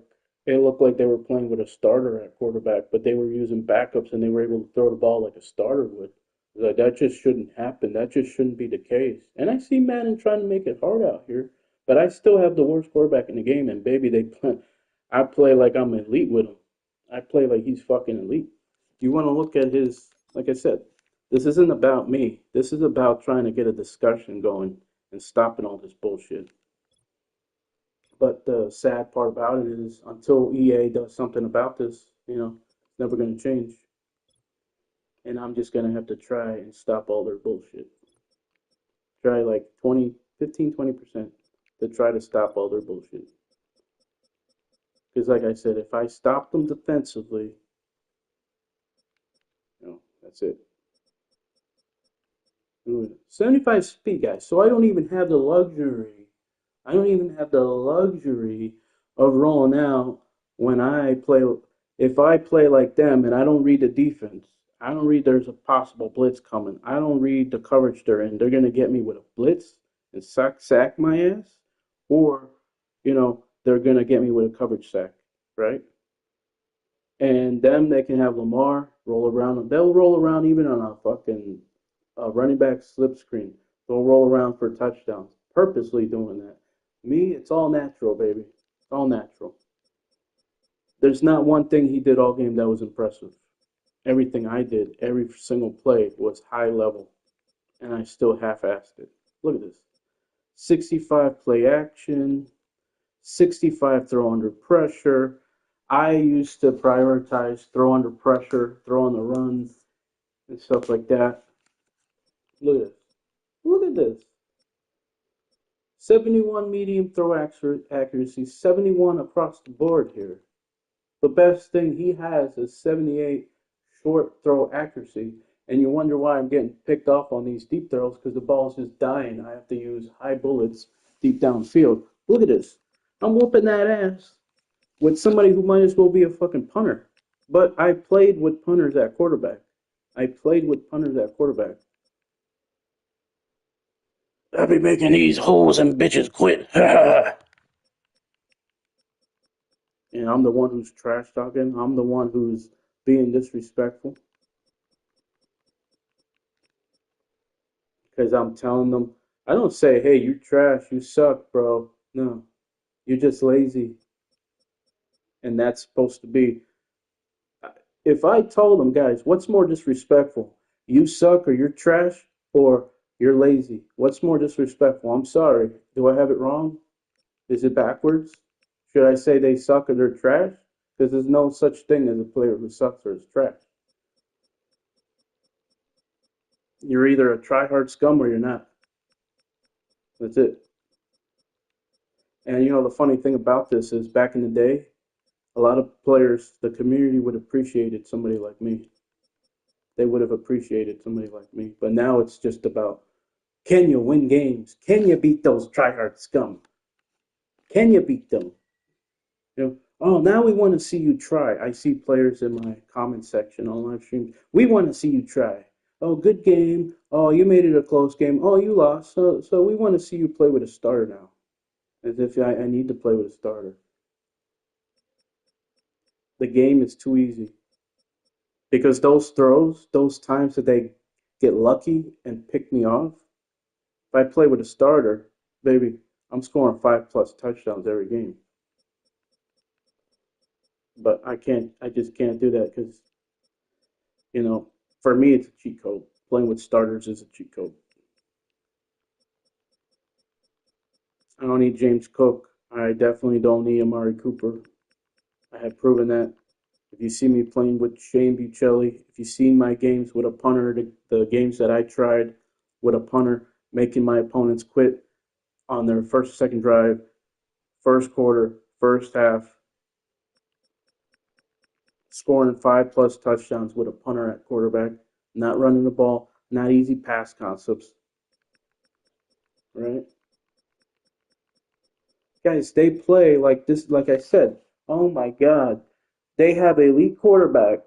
it looked like they were playing with a starter at quarterback, but they were using backups and they were able to throw the ball like a starter would." Like that just shouldn't happen. That just shouldn't be the case. And I see Madden trying to make it hard out here, but I still have the worst quarterback in the game, and baby, they play. I play like I'm elite with him. I play like he's fucking elite. You want to look at his, like I said, this isn't about me. This is about trying to get a discussion going and stopping all this bullshit. But the sad part about it is until EA does something about this, it's never going to change. And I'm just going to have to try and stop all their bullshit. Try like 20% to try to stop all their bullshit. Because like I said, if I stop them defensively, that's it. 75 speed, guys. So I don't even have the luxury. I don't even have the luxury of rolling out when I play. If I play like them and I don't read the defense, I don't read there's a possible blitz coming. I don't read the coverage they're in. They're gonna get me with a blitz and sack my ass, or they're gonna get me with a coverage sack, right? And them, they can have Lamar roll around. They'll roll around even on a fucking running back slip screen. They'll roll around for touchdowns, purposely doing that. Me, it's all natural, baby. It's all natural. There's not one thing he did all game that was impressive. Everything I did, every single play was high level, and I still half-assed it. Look at this. 65 play action, 65 throw under pressure. I used to prioritize throw under pressure, throw on the run, and stuff like that. Look at this. Look at this. 71 medium throw accuracy, 71 across the board here. The best thing he has is 78 short throw accuracy. And you wonder why I'm getting picked off on these deep throws because the ball's just dying. I have to use high bullets deep downfield. Look at this. I'm whooping that ass with somebody who might as well be a fucking punter. But I played with punters at quarterback. I played with punters at quarterback. I'll be making these hoes and bitches quit. And I'm the one who's trash talking. I'm the one who's being disrespectful. Because I'm telling them, I don't say, hey, you trash, you suck, bro. No, you're just lazy. And that's supposed to be. If I told them, guys, what's more disrespectful? You suck or you're trash or you're lazy? What's more disrespectful? I'm sorry. Do I have it wrong? Is it backwards? Should I say they suck or they're trash? Because there's no such thing as a player who sucks or is trash. You're either a try-hard scum or you're not. That's it. And you know, the funny thing about this is back in the day, a lot of players, the community would have appreciated somebody like me. They would have appreciated somebody like me. But now it's just about, can you win games? Can you beat those try-hard scum? Can you beat them? You know, oh, now we want to see you try. I see players in my comment section on live streams. We want to see you try. Oh, good game. Oh, you made it a close game. Oh, you lost. So we want to see you play with a starter now. As if I need to play with a starter. The game is too easy. Because those throws, those times that they get lucky and pick me off, if I play with a starter, baby, I'm scoring 5+ touchdowns every game. But I just can't do that because, you know, for me, it's a cheat code. Playing with starters is a cheat code. I don't need James Cook. I definitely don't need Amari Cooper. I have proven that. If you see me playing with Shane Buccelli, if you've seen my games with a punter, the games that I tried with a punter, making my opponents quit on their first, second drive, first quarter, first half, scoring 5+ touchdowns with a punter at quarterback, not running the ball, not easy pass concepts, right? Guys, they play like this, like I said. Oh my God. They have elite quarterbacks,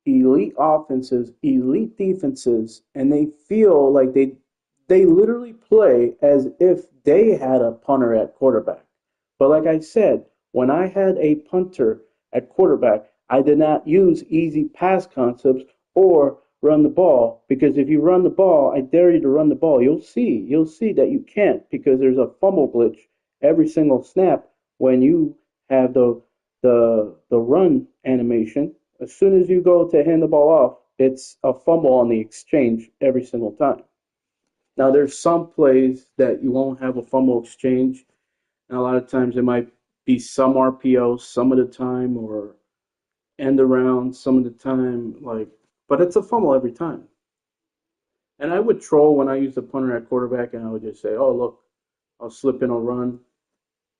elite offenses, elite defenses, and they feel like they literally play as if they had a punter at quarterback. But like I said, when I had a punter at quarterback, I did not use easy pass concepts or run the ball because if you run the ball, I dare you to run the ball. You'll see that you can't because there's a fumble glitch every single snap when you have the run animation. As soon as you go to hand the ball off, it's a fumble on the exchange every single time. Now there's some plays that you won't have a fumble exchange, and a lot of times it might be some RPO some of the time or end around some of the time, but it's a fumble every time. And I would troll when I used the punter at quarterback, and I would just say, "Oh look, I'll slip in a run,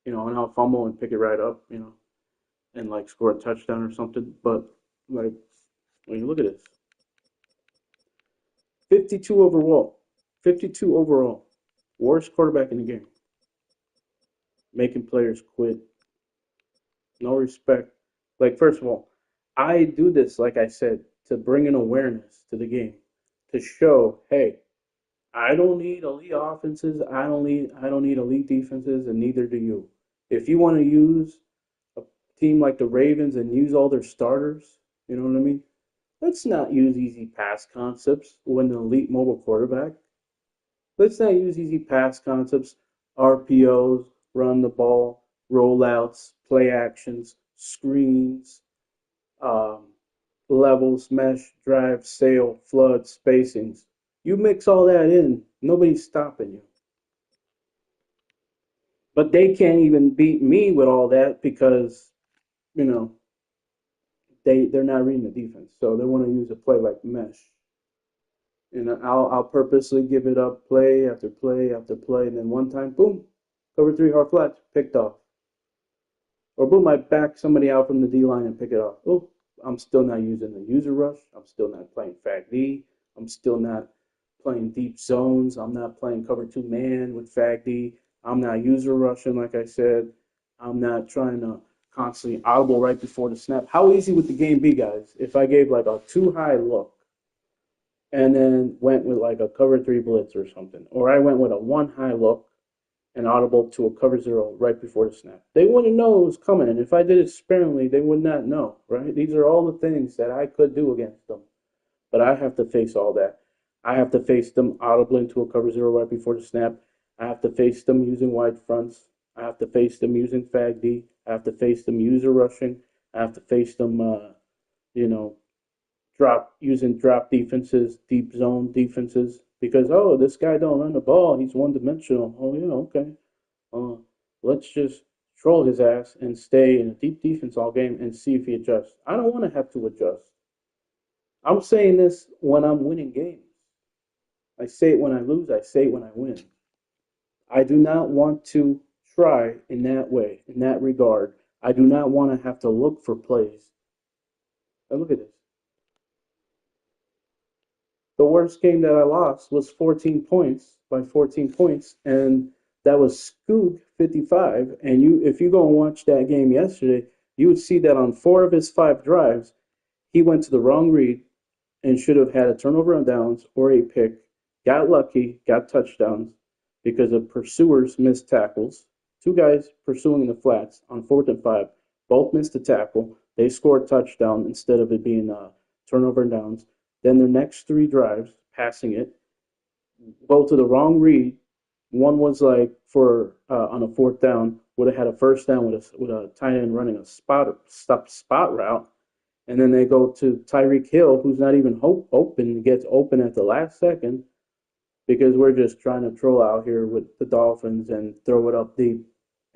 and I'll fumble and pick it right up, and like score a touchdown or something." But like when you look at this, 52 overall, 52 overall, worst quarterback in the game, making players quit, no respect. Like first of all, I do this like I said to bring an awareness to the game, to show, hey, I don't need elite offenses, I don't need elite defenses, and neither do you. If you want to use a team like the Ravens and use all their starters, you know what I mean? Let's not use easy pass concepts when an elite mobile quarterback. Let's not use easy pass concepts, RPOs, run the ball, rollouts, play actions, screens, um, levels, mesh, drive, sail, flood, spacings. You mix all that in, nobody's stopping you. But they can't even beat me with all that because, you know, they're not reading the defense. So they want to use a play like mesh. And I'll purposely give it up play after play after play, and then one time, boom, cover three hard flats, picked off. Or boom, I back somebody out from the D line and pick it off. Oh, I'm still not using the user rush. I'm still not playing Fag D. I'm still not playing deep zones. I'm not playing cover two man with Fag D. I'm not user rushing, like I said. I'm not trying to constantly audible right before the snap. How easy would the game be, guys, if I gave like a too high look and then went with like a cover three blitz or something? Or I went with a one high look and audible to a cover zero right before the snap. They wouldn't know it was coming, and if I did it sparingly, they would not know, right? These are all the things that I could do against them, but I have to face all that. I have to face them audible into a cover zero right before the snap. I have to face them using wide fronts. I have to face them using Fag D. I have to face them user rushing. I have to face them, you know, drop defenses, deep zone defenses, because oh, this guy don't run the ball, he's one dimensional. Oh yeah, okay. Uh, let's just troll his ass and stay in a deep defense all game and see if he adjusts. I don't want to have to adjust. I'm saying this when I'm winning games. I say it when I lose. I say it when I win. I do not want to try in that way, in that regard. I do not want to have to look for plays. Now look at this. The worst game that I lost was 14 points by 14 points, and that was Scoog 55. And if you go and watch that game yesterday, you would see that on 4 of his 5 drives, he went to the wrong read and should have had a turnover on downs or a pick. Got lucky, got touchdowns because of pursuers missed tackles. 2 guys pursuing in the flats on 4th and 5, both missed a tackle. They scored a touchdown instead of it being a turnover and downs. Then their next 3 drives, passing it, both to the wrong read. One was like for on a 4th down, would have had a first down with a tight end running a spot route, and then they go to Tyreek Hill, who's not even open, gets open at the last second because we're just trying to troll out here with the Dolphins and throw it up deep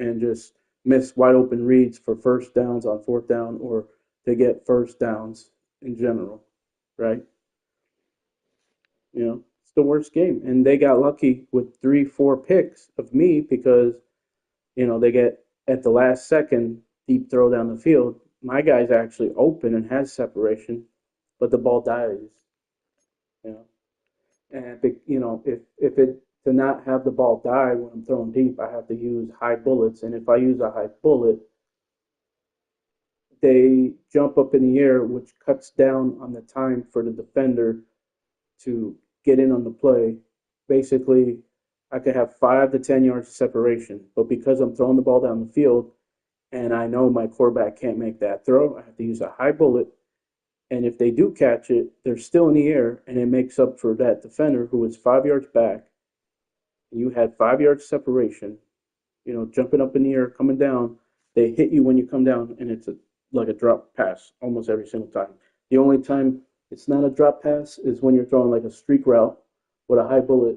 and just miss wide open reads for first downs on 4th down or to get first downs in general, right? It's the worst game. And they got lucky with 3, 4 picks of me because, they get at the last second deep throw down the field. My guy's actually open and has separation, but the ball dies. You know, and if it to not have the ball die when I'm throwing deep, I have to use high bullets. And if I use a high bullet, they jump up in the air, which cuts down on the time for the defender to get in on the play. Basically, I could have 5 to 10 yards of separation, but because I'm throwing the ball down the field and I know my quarterback can't make that throw, I have to use a high bullet. And if they do catch it, they're still in the air, and it makes up for that defender who was 5 yards back. You had 5 yards separation, jumping up in the air, coming down. They hit you when you come down, and it's like a drop pass almost every single time. The only time it's not a drop pass is when you're throwing like a streak route with a high bullet,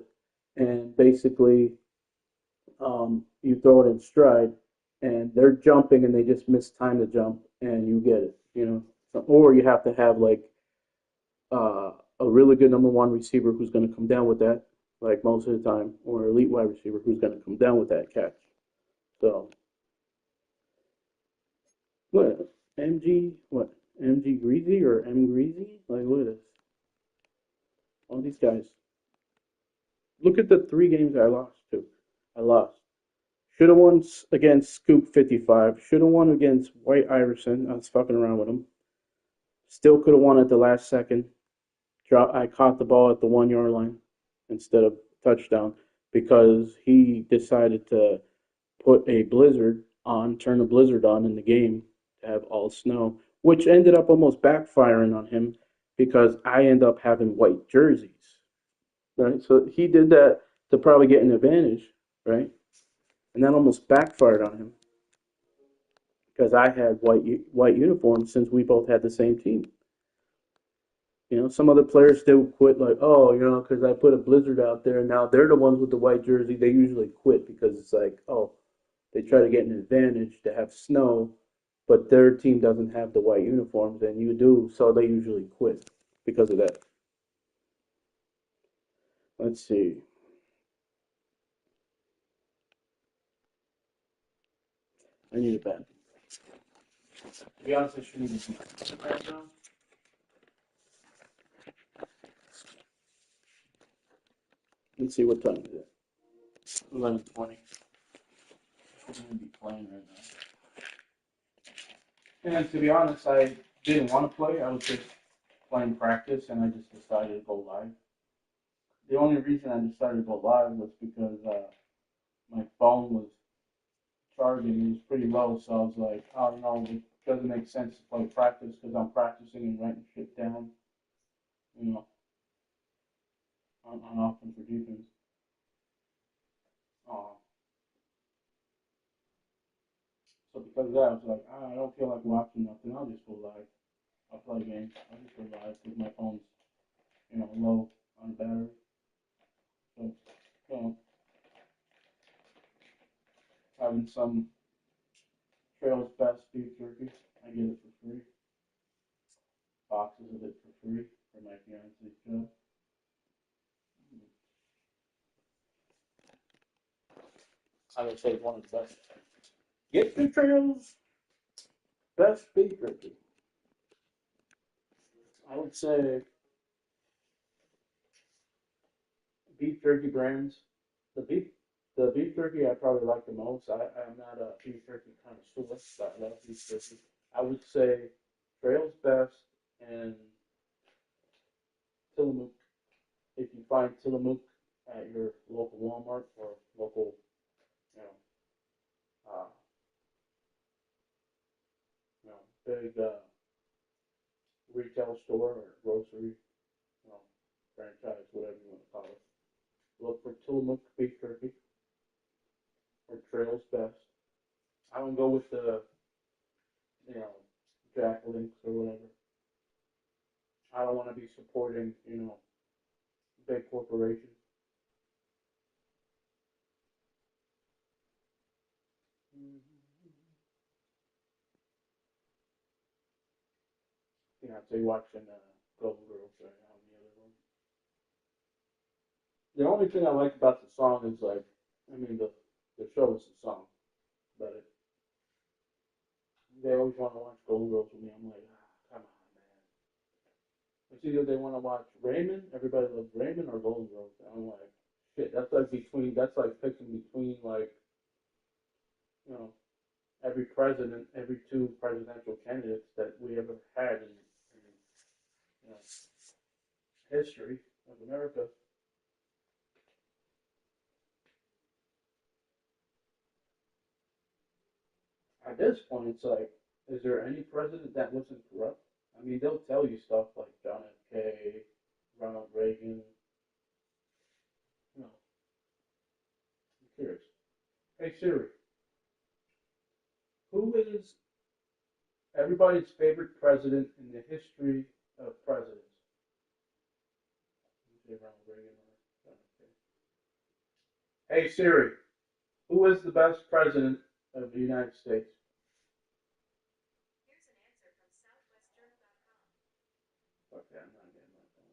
and basically you throw it in stride, and they're jumping and they just miss time to jump, and you get it. Or you have to have like a really good number one receiver who's going to come down with that, like most of the time, or an elite wide receiver who's going to come down with that catch. So, what MG? What MG Greasy or M Greasy? Like, look at this. All these guys. Look at the 3 games I lost to. I lost. Should have won against Scoop 55. Should have won against White Iverson. I was fucking around with him. Still could have won at the last second. I caught the ball at the 1 yard line instead of touchdown because he decided to put a blizzard on, turn a blizzard on in the game to have all snow, which ended up almost backfiring on him because I end up having white jerseys, right? So he did that to probably get an advantage, right? And that almost backfired on him because I had white uniforms since we both had the same team. Some other players still quit like, oh, because I put a blizzard out there and now they're the ones with the white jersey. They usually quit because it's like, oh, they try to get an advantage to have snow, but their team doesn't have the white uniforms and you do, so they usually quit because of that. Let's see. I need a bed. To be honest, I shouldn't even be right now. Let's see what time is it. 11:20. I'm gonna be playing right now. And to be honest, I didn't want to play. I was just playing practice, and I just decided to go live. The only reason I decided to go live was because my phone was charging. It was pretty low, so I was like, oh, it doesn't make sense to play practice because I'm practicing and writing shit down, you know, on offense or defense. So because of that, I was like, I don't feel like watching nothing. I'll just go live. I'll play games. I'll just go live because my phone's, low on battery. So, you know, having some Trail's Best beef jerky, I get it for free. Boxes of it for free for my fiance's job. I would say one of the best. Get the Trail's Best beef jerky. I would say beef jerky brands. The beef the beef jerky I probably like the most. I'm not a beef jerky connoisseur, but I love beef jerky. I would say Trail's Best and Tillamook. If you find Tillamook at your local Walmart or local, you know, uh, big retail store or grocery, franchise, whatever you want to call it, look for Tillamook beef jerky or Trail's Best. I don't go with the, you know, Jack Links or whatever. I don't want to be supporting, big corporations. So you're watching Golden Girls right now in the other room. The only thing I like about the song is the show is the song, but they always want to watch Golden Girls with me. I'm like, come on, man. It's either they want to watch Raymond, everybody loves Raymond, or Golden Girls. And I'm like, shit, that's like picking between you know, every president, every two presidential candidates that we ever had in you know, history of America. At this point, it's like, is there any president that wasn't corrupt? I mean, they'll tell you stuff like John F. K., Ronald Reagan. You know, who cares? Hey Siri, who is everybody's favorite president in the history of presidents? Ronald Reagan or John F. K. Hey Siri, who is the best president of the United States? Okay, I'm not getting my phone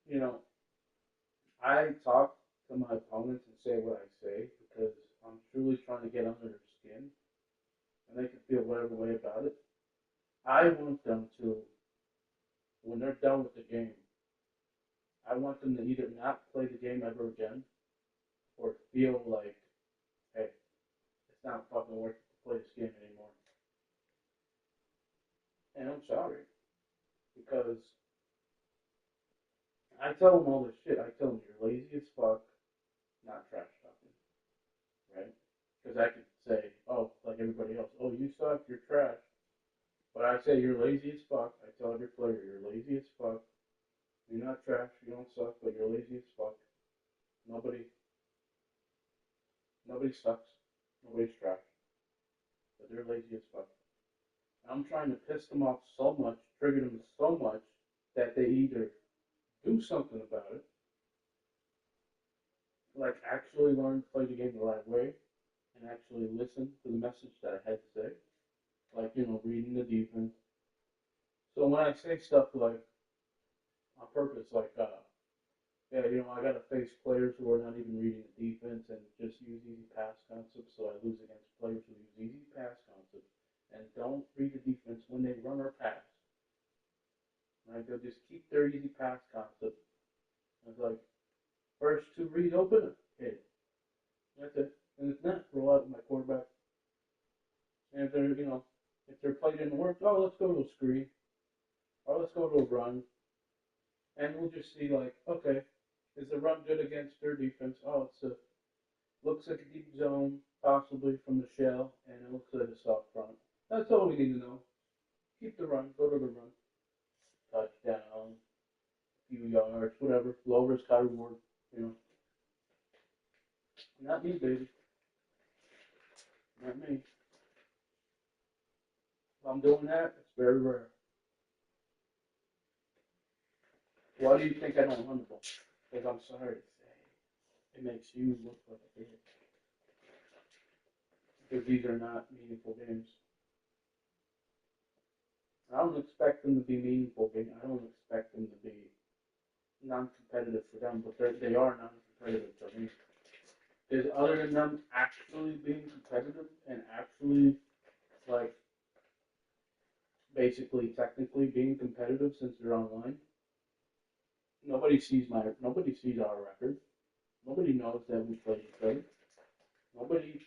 right now. I talk to my opponents and say what I say because I'm truly trying to get under their skin and they can feel whatever way about it. I want them to, when they're done with the game, I want them to either not play the game ever again or feel like, hey, it's not fucking worth it to play this game anymore. And I'm sorry because I tell them all this shit. I tell them you're lazy as fuck, not trash talking, right? Because I could say, oh, like everybody else, oh, you suck, you're trash. But I say you're lazy as fuck. I tell every player you're lazy as fuck. You're not trash, you don't suck, but you're lazy as fuck. Nobody nobody sucks. Nobody's trash. But they're lazy as fuck. I'm trying to piss them off so much, trigger them so much that they either do something about it, like actually learn to play the game the right way, and actually listen to the message that I had to say, like, reading the defense. So when I say stuff like, on purpose, like, yeah, I got to face players who are not even reading the defense and just use easy pass concepts, so I lose against players who use easy pass concepts and don't read the defense when they run or pass. Right? They'll just keep their easy pass concept. It's like, first two reads open, hit it. That's it. And it's not roll out with my quarterback. And if their play didn't work, oh, let's go to a screen. Or let's go to a run. And we'll just see, like, okay, is the run good against their defense? Oh, looks like a deep zone, possibly from the shell, and it looks like a soft front. That's all we need to know. Keep the run, go to the run. Touchdown, few yards, whatever. Low risk, high reward, Not me, baby. Not me. If I'm doing that, it's very rare. Why do you think I don't run the ball? Because I'm sorry to say, it makes you look like a idiot. Because these are not meaningful games. I don't expect them to be meaningful games. I don't expect them to be non-competitive for them, but they are non-competitive for me. Is other than them actually being competitive and actually, like, basically technically being competitive since they're online, nobody sees our record. Nobody knows that we played each other. Nobody,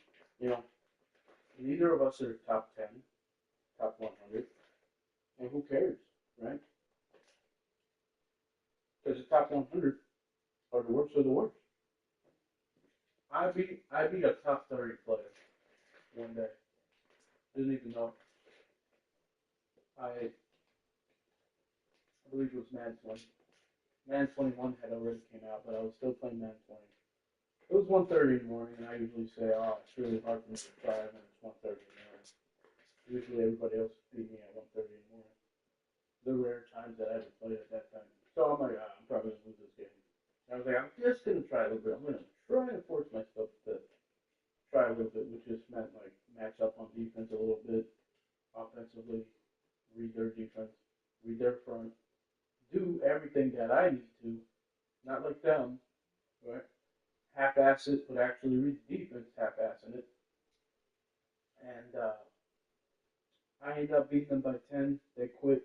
neither of us are top 10, top 100, and who cares, right? Because the top 100 are the worst of the worst. I beat a top 30 player one day. Didn't even know. I believe it was Madden 20. Madden 21 had already came out, but I was still playing Madden 20. It was 1:30 in the morning, and I usually say, oh, it's really hard for me to try when it's 1:30 in the morning. Usually everybody else beat me at 1:30 in the morning. The rare times that I ever played at that time. So I'm like, I'm probably going to lose this game. And I was like, I'm just going to try a little bit. I'm going to try to force myself to try a little bit, which just meant, like, match up on defense a little bit, offensively, read their defense, read their front, do everything that I need to, not like them, right? Half-ass it, but actually read the defense, half-assing it. And I ended up beating them by 10. They quit,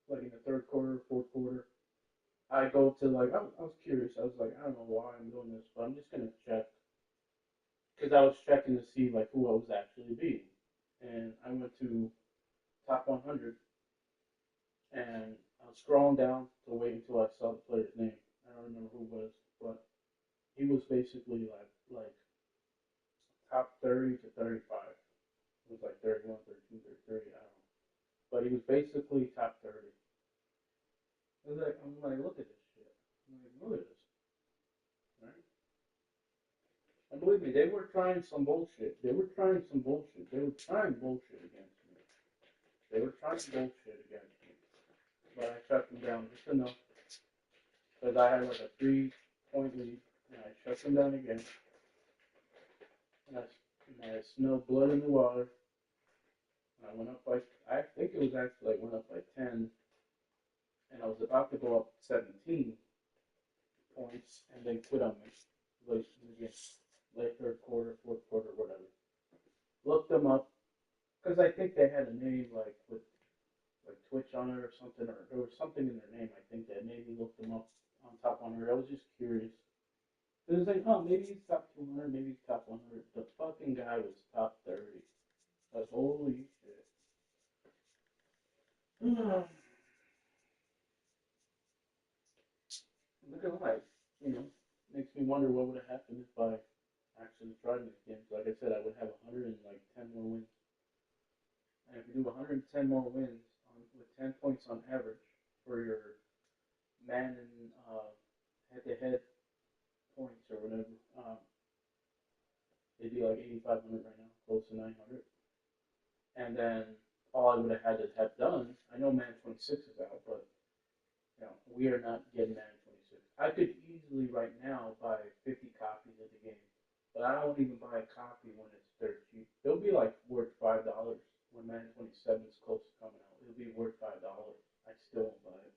like, in the third quarter, fourth quarter. I go to, like, I was curious. I was like, I don't know why I'm doing this, but I'm just going to check. Because I was checking to see, like, who I was actually beating. And I went to top 100, and I was scrolling down to wait until I saw the player's name. I don't remember who it was, but he was basically like top 30 to 35. It was like 31, 32, 33, I don't know. But he was basically top 30. I'm like, look at this shit. I'm like, look at this. Right? And believe me, they were trying some bullshit. They were trying bullshit against me. They were trying bullshit against me. But I shut them down just enough. Because I had like a 3-point lead. And I shut them down again. And I smelled blood in the water. And I went up by, I think it was actually, I went up by 10. And I was about to go up 17 points. And they quit on me. Late third quarter, fourth quarter, whatever. Looked them up. Because I think they had a name like with like Twitch on it or something. Or there was something in their name, I think, that made me look them up on top 100. I was just curious. It was like, oh, maybe he's top 200, maybe he's top 100. The fucking guy was top 30. Like, holy shit. Look at life, makes me wonder what would have happened if I actually tried these games. Like I said, I would have 110 more wins. And if you do 110 more wins with 10 points on average for your Madden head-to-head points or whatever, it'd be like 8,500 right now, close to 900. And then all I would have had to have done. I know Madden 26 is out, but we are not getting Madden 26. I could easily right now buy 50 copies of the game, but I don't even buy a copy when it's dirt cheap. It'll be like worth $5 when Madden 27 is close to coming out. It'll be worth $5. I still won't buy it,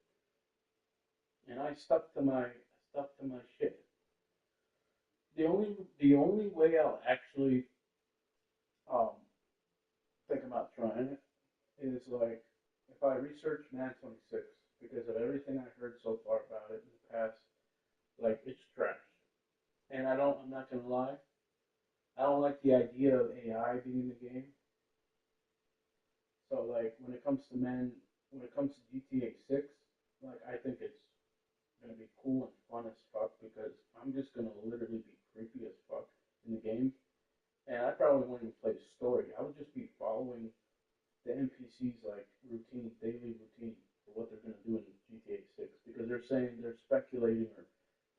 and I stuck to my shit. The only way I'll actually um, think about trying it is like if I research Madden 26 because of everything I heard so far about it in the past, like it's trash. And I'm not gonna lie, I don't like the idea of AI being in the game. So like when it comes to GTA 6, like I think it's gonna be cool and fun as fuck because I'm just gonna literally be creepy as fuck in the game. And I probably won't even play the story. I would just be following the NPCs like daily routine for what they're gonna do in GTA 6 because they're saying they're speculating or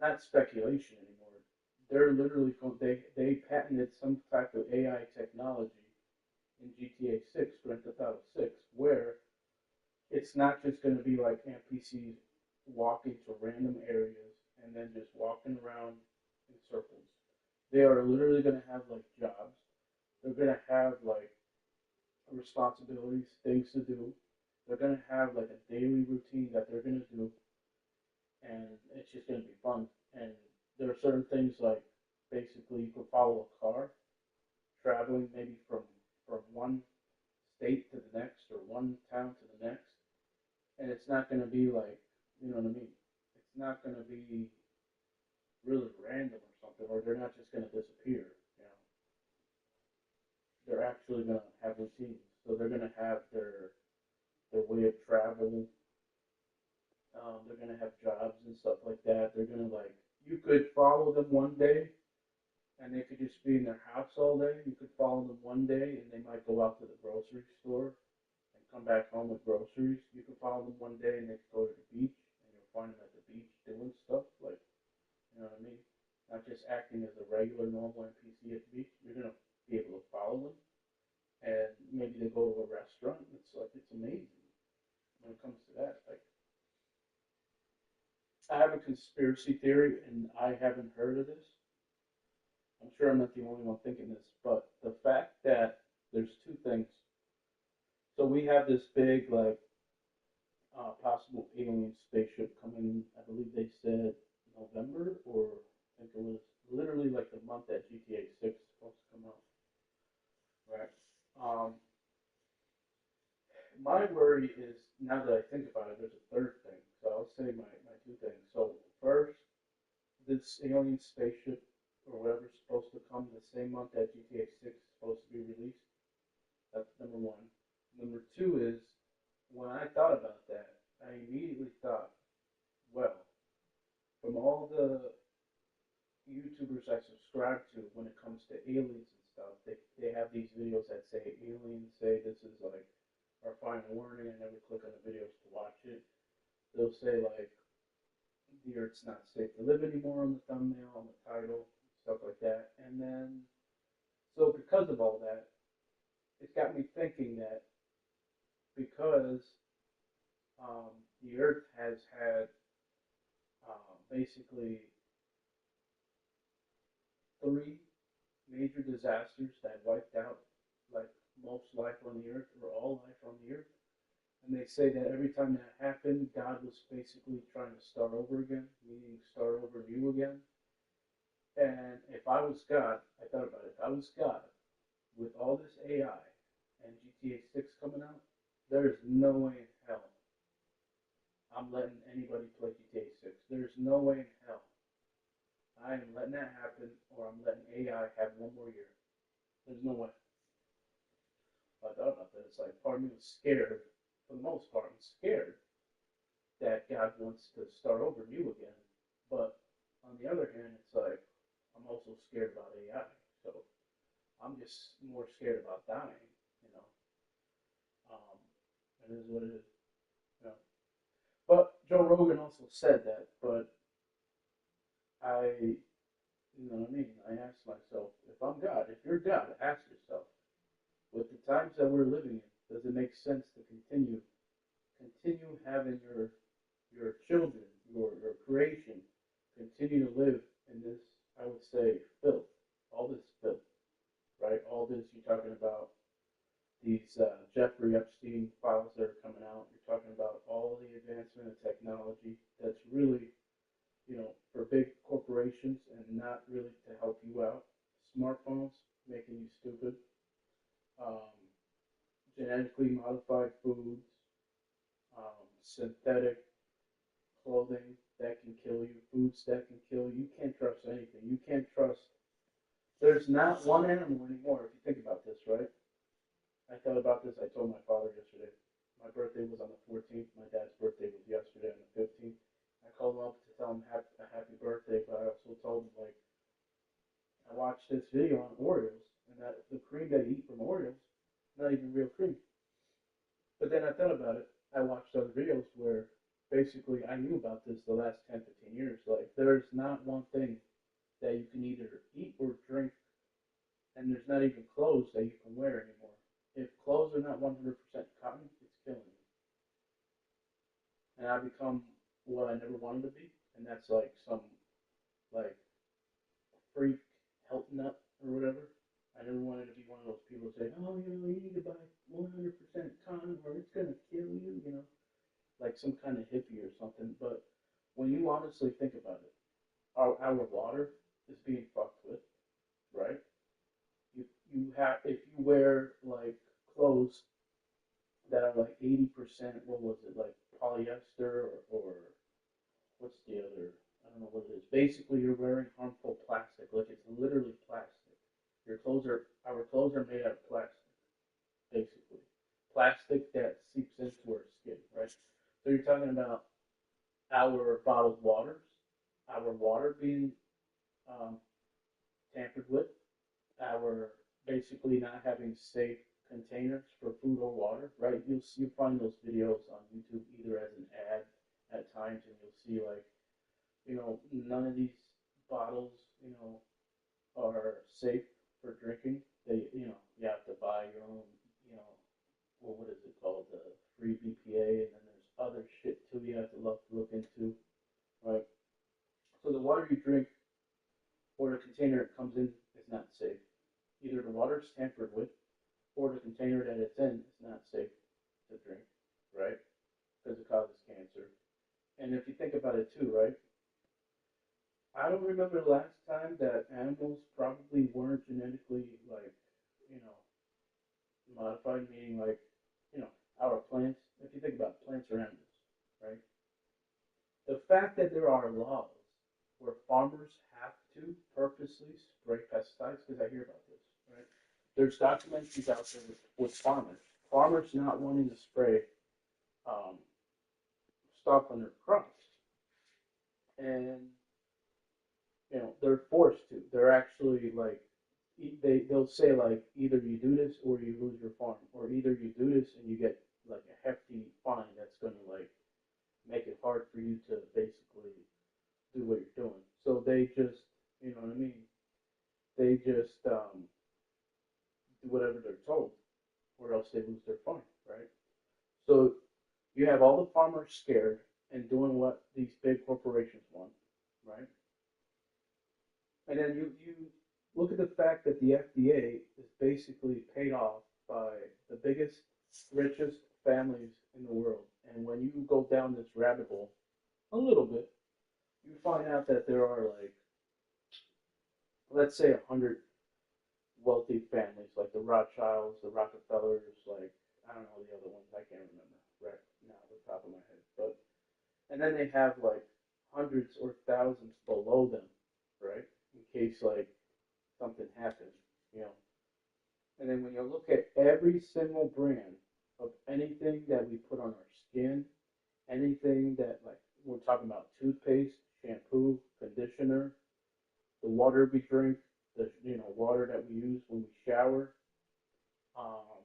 not speculation anymore. They're literally they patented some type of AI technology in GTA 6, Grand Theft Auto 6, where it's not just going to be like NPCs walking to random areas and then just walking around in circles. They are literally going to have like jobs. They're going to have like responsibilities, things to do. They're going to have like a daily routine that they're going to do, and it's just going to be fun. And there are certain things like basically you can follow a car traveling maybe from one state to the next or one town to the next, and it's not going to be like what I mean. It's not going to be really random or something, or they're not just going to disappear. They're actually going to have routines, so they're going to have their way of travel. They're going to have jobs and stuff like that. They're going to like you could follow them one day and they could just be in their house all day. You could follow them one day and they might go out to the grocery store and come back home with groceries. You could follow them one day and they could go to the beach and you'll find them at the beach doing stuff like, you know what I mean? Not just acting as a regular normal NPC at the beach. You're gonna be able to follow them and maybe they go to a restaurant. It's amazing when it comes to that. Like I have a conspiracy theory and I haven't heard of this. I'm sure I'm not the only one thinking this, but the fact that there's two things. So we have this big, like, possible alien spaceship coming. I believe they said November, or I think it was literally like the month that GTA 6 is supposed to come out. Right. Um, my worry is now that I think about it, there's a third thing. So I'll say my two things. So first, this alien spaceship or whatever's supposed to come the same month that GTA 6 is supposed to be released. That's number one. Number two is when I thought about that, I immediately thought, well, from all the YouTubers I subscribe to when it comes to aliens and stuff, they have these videos that say aliens say this is like our final warning. I never click on the videos to watch it. They'll say like the Earth's not safe to live anymore on the thumbnail, on the title, stuff like that. And then, so because of all that, it got me thinking that because the Earth has had basically three major disasters that wiped out like most life on the Earth or all life on the Earth. And they say that every time that happened, God was basically trying to start over again, meaning start over new again. And if I was God, I thought about it, if I was God, with all this AI and GTA 6 coming out, there's no way in hell I'm letting anybody play GTA 6. There's no way in hell I am letting that happen or I'm letting AI have one more year. There's no way. I thought about that. It's like part of me was scared. For the most part, I'm scared that God wants to start over new again. But on the other hand, it's like I'm also scared about AI. So I'm just more scared about dying, you know. It is what it is. You know. But Joe Rogan also said that, but you know what I mean? I asked myself, if I'm God, if you're God, ask yourself, with the times that we're living in, Does it make sense to continue having your children, your creation, continue to live in this, I would say, filth, all this filth, right? All this, you're talking about these Jeffrey Epstein files that are coming out. You're talking about all the advancement of technology that's really, for big corporations and not really to help you out. Smartphones making you stupid. Um, Genetically modified foods, synthetic clothing that can kill you, foods that can kill you. You can't trust anything. You can't trust. There's not one animal anymore. If you think about this, right? I thought about this. I told my father yesterday. My birthday was on the 14th. My dad's birthday was yesterday on the 15th. I called him up to tell him a happy birthday, but I also told him, like, I watched this video on Oreos, and that the cream they eat from Oreos, not even real cream. But then I thought about it. I watched other videos where basically I knew about this the last 10, 15 years. Like, there's not one thing that you can either eat or drink, and there's not even clothes that you can wear anymore. If clothes are not 100% cotton, it's killing me. And I become what I never wanted to be, and that's like some like freak health nut or whatever. I never wanted to be one of those people saying, "Oh, you need to buy 100% cotton or it's gonna kill you," like some kind of hippie or something. But when you honestly think about it, our water is being fucked with, right? You have if you wear like clothes that are like 80%, what was it, like polyester or what's the other? I don't know what it is. Basically, you're wearing harmful plastic, like it's literally plastic. Our clothes are made out of plastic, basically. Plastic that seeps into our skin, right? So you're talking about our bottled waters, our water being um, tampered with, our basically not having safe containers for food or water, right? You'll find those videos on YouTube either as an ad at times, and you'll see like, none of these bottles, are safe for drinking. You have to buy your own, what is it called, the free BPA, and then there's other shit too you have to look into, right? So the water you drink or the container it comes in is not safe. Either the water is tampered with, or the container that it's in is not safe to drink, right? Because it causes cancer. And if you think about it too, right? I don't remember the last time that animals probably weren't genetically like, you know, modified, meaning like, our plants. If you think about plants or animals, right? The fact that there are laws where farmers have to purposely spray pesticides, because I hear about this, right? There's documentaries out there with farmers not wanting to spray um, stuff on their crops, and they're forced to. They're actually like they'll say like either you do this or you lose your farm, or either you do this and you get like a hefty fine that's going to like make it hard for you to basically do what you're doing. So they just, you know what I mean? They just do whatever they're told, or else they lose their farm, right? So you have all the farmers scared and doing what these big corporations want, right? And then you look at the fact that the FDA is basically paid off by the biggest, richest families in the world. And when you go down this rabbit hole a little bit, you find out that there are like, let's say, 100 wealthy families, like the Rothschilds, the Rockefellers, like, I don't know the other ones, I can't remember right now off the top of my head. But, and then they have like hundreds or thousands below them, right? In case like something happens, you know. And then when you look at every single brand of anything that we put on our skin, anything that like we're talking about toothpaste, shampoo, conditioner, the water we drink, the water that we use when we shower, um,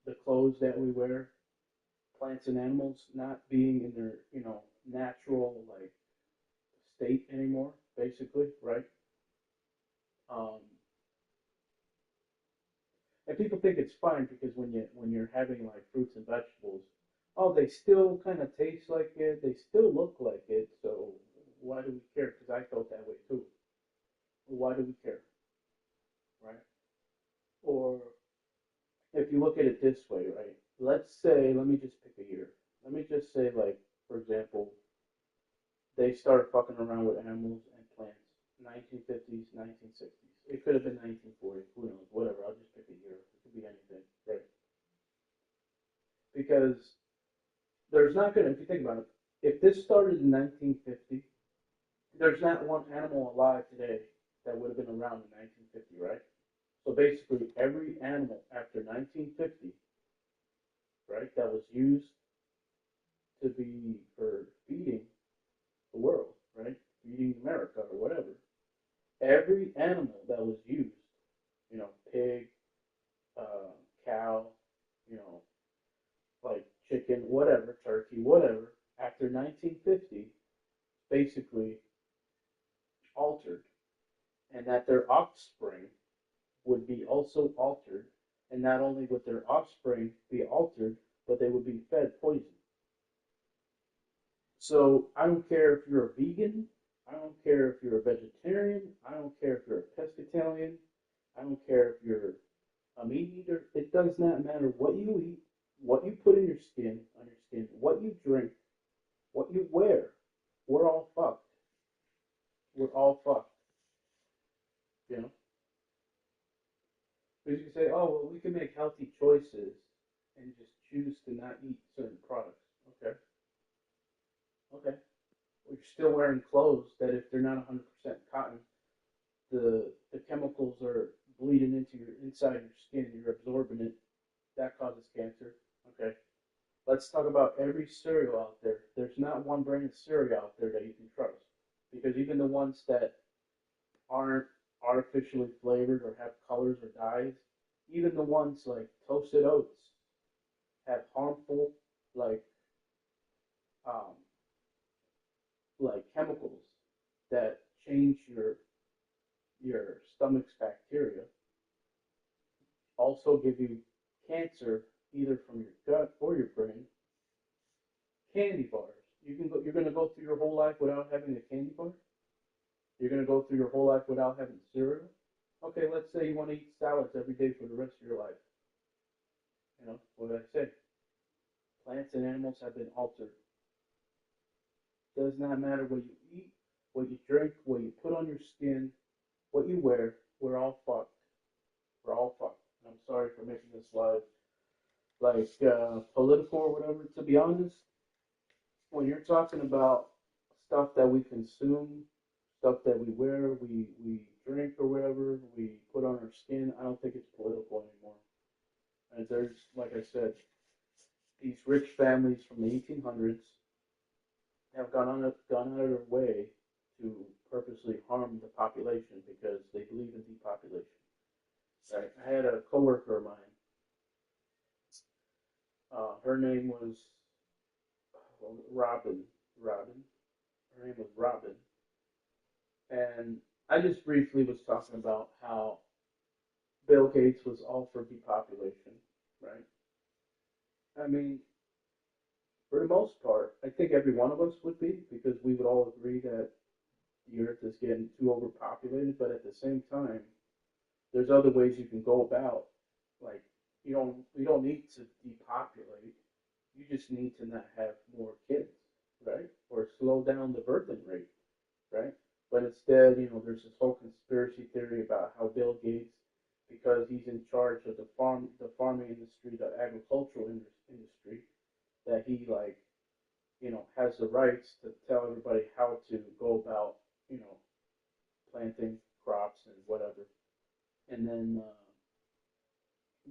the clothes that we wear, plants and animals not being in their natural like state anymore, basically, right? Um, And people think it's fine because when you're having like fruits and vegetables, oh, they still kind of taste like it, they still look like it, so why do we care? Because I felt that way too. Why do we care, right? Or if you look at it this way, right? Let's say, let me just pick a year. Let me just say, like, for example, they started fucking around with animals and plants. 1950s, 1960s. It could have been 1940. Who knows? Whatever. I'll just pick a year. It could be anything, right? Because there's not gonna. If you think about it, if this started in 1950, there's not one animal alive today that would have been around in 1950, right? So basically, every animal after 1950, right, that was used to be for feeding the world, right, feeding America or whatever, every animal that was used, pig, cow, you know, like chicken, whatever, turkey, whatever, after 1950, basically altered, and that their offspring would be also altered, and not only would their offspring be altered, but they would be fed poison. So I don't care if you're a vegan, I don't care if you're a vegetarian, I don't care if you're a pescatarian, I don't care if you're a meat eater. It does not matter what you eat, what you put in your skin, on your skin, what you drink, what you wear. We're all fucked. We're all fucked. You know? Because you say, oh, well, we can make healthy choices and just choose to not eat certain products. Okay. Okay. Well, you're still wearing clothes that if they're not 100% cotton, the chemicals are bleeding into your inside your skin. You're absorbing it. That causes cancer. Okay. Let's talk about every cereal out there. There's not one brand of cereal out there that you can trust. Because even the ones that aren't artificially flavored or have colors or dyes, even the ones like toasted oats have harmful like um, like chemicals that change your stomach's bacteria. Also give you cancer either from your gut or your brain. Candy bars. You're gonna go through your whole life without having a candy bar. You're gonna go through your whole life without having cereal. Okay, let's say you want to eat salads every day for the rest of your life. What did I say? Plants and animals have been altered. Does not matter what you eat, what you drink, what you put on your skin, what you wear. We're all fucked. We're all fucked. I'm sorry for making this like political or whatever. To be honest, when you're talking about stuff that we consume, stuff that we wear, we drink or whatever, we put on our skin, I don't think it's political anymore. And there's, like I said, these rich families from the 1800s have gone out of their way to purposely harm the population because they believe in depopulation. Right? I had a coworker of mine. Her name was Robin. Robin. Her name was Robin. And I just briefly was talking about how Bill Gates was all for depopulation, right? I mean, for the most part, I think every one of us would be because we would all agree that the earth is getting too overpopulated, but at the same time, there's other ways you can go about. Like you don't need to depopulate. You just need to not have more kids, right? Or slow down the birthing rate, right? But instead, there's this whole conspiracy theory about how Bill Gates, because he's in charge of the farming industry, the agricultural industry, that he has the rights to tell everybody how to go about, planting crops and whatever. And then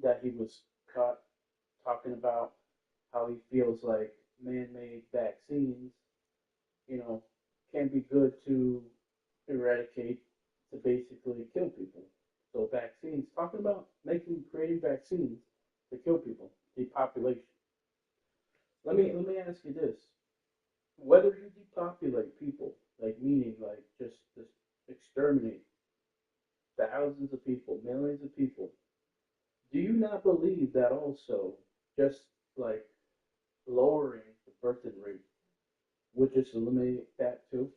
that he was caught talking about how he feels like man-made vaccines, you know, can be good to eradicate, to basically kill people. So vaccines, talking about creating vaccines to kill people, depopulation. Let me ask you this: whether you depopulate people, like meaning like just exterminate thousands of people, millions of people, Do you not believe that also just like lowering the birthing rate would just eliminate that too?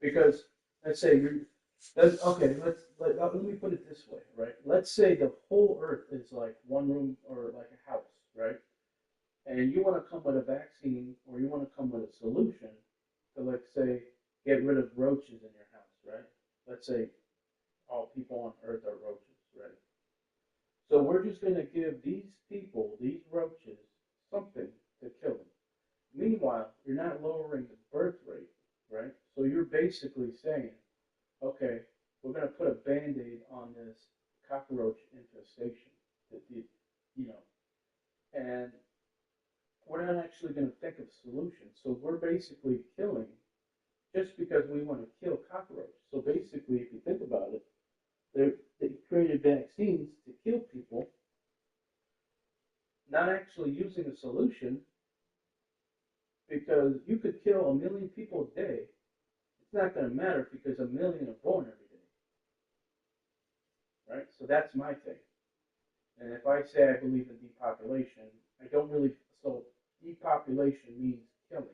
Because let's say you that's okay, let me put it this way, right? Let's say the whole earth is like one room or like a house, right? And you want to come with a vaccine or you want to come with a solution to, let's say, get rid of roaches in your house, right? Let's say all people on earth are roaches, right? So we're just going to give these people, these roaches, something to kill them. Meanwhile, you're not lowering the birth rate, right? So you're basically saying, okay, we're going to put a band-aid on this cockroach infestation, you know, and we're not actually going to think of solutions. So we're basically killing just because we want to kill cockroaches. So basically, if you think about it, they created vaccines to kill people, not actually using a solution, because you could kill 1 million people a day. It's not going to matter because 1 million are born every day, right? So that's my take. And if I say I believe in depopulation, I don't really. So depopulation means killing.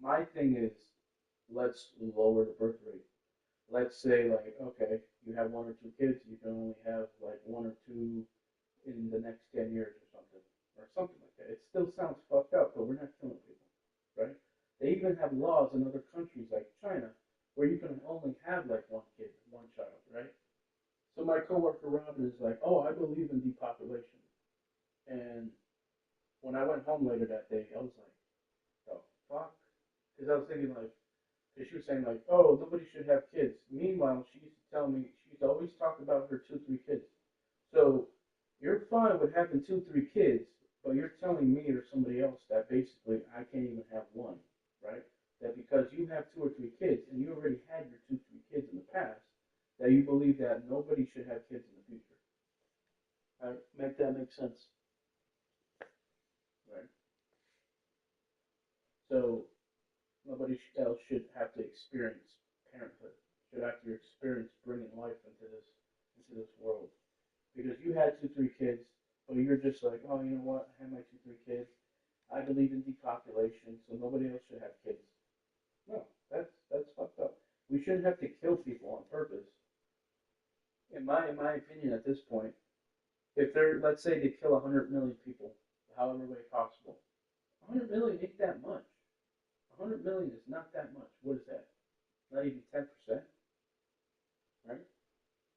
My thing is, let's lower the birth rate. Let's say, like, okay, you have 1 or 2 kids, you can only have like 1 or 2 in the next 10 years or something like that. It still sounds fucked up, but we're not killing people, right? They even have laws in other countries like China where you can only have like 1 kid, 1 child, right? So my coworker Robin is like, oh, I believe in depopulation. And when I went home later that day, I was like, the fuck? Because I was thinking like, because she was saying like, oh, nobody should have kids. Meanwhile, she used to tell me, she used to always talk about her 2, 3 kids. So you're fine with having 2, 3 kids, but you're telling me or somebody else that basically I can't even have one, right? That because you have 2 or 3 kids and you already had your 2, 3 kids in the past, that you believe that nobody should have kids in the future. Right? Make that make sense, right? So nobody else should have to experience parenthood. Should have to experience bringing life into this world. Because you had 2, 3 kids, but you're just like, oh, you know what? I have my 2, 3 kids. I believe in depopulation, so nobody else should have kids. No, that's fucked up. We shouldn't have to kill people on purpose. In my opinion, at this point, if they're, let's say they kill 100 million people, however way possible, 100 million ain't that much. 100 million is not that much. What is that? Not even 10%, right? I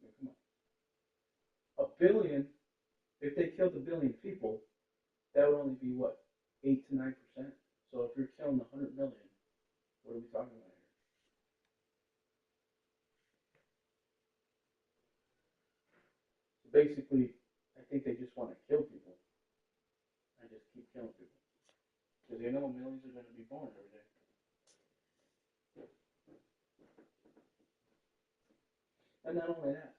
mean, come on. A billion, if they killed 1 billion people, that would only be what? 8 to 9%. So if you're killing 100 million, what are we talking about here? So basically, I think they just want to kill people and just keep killing people. Because they know millions are going to be born every day. And not only that,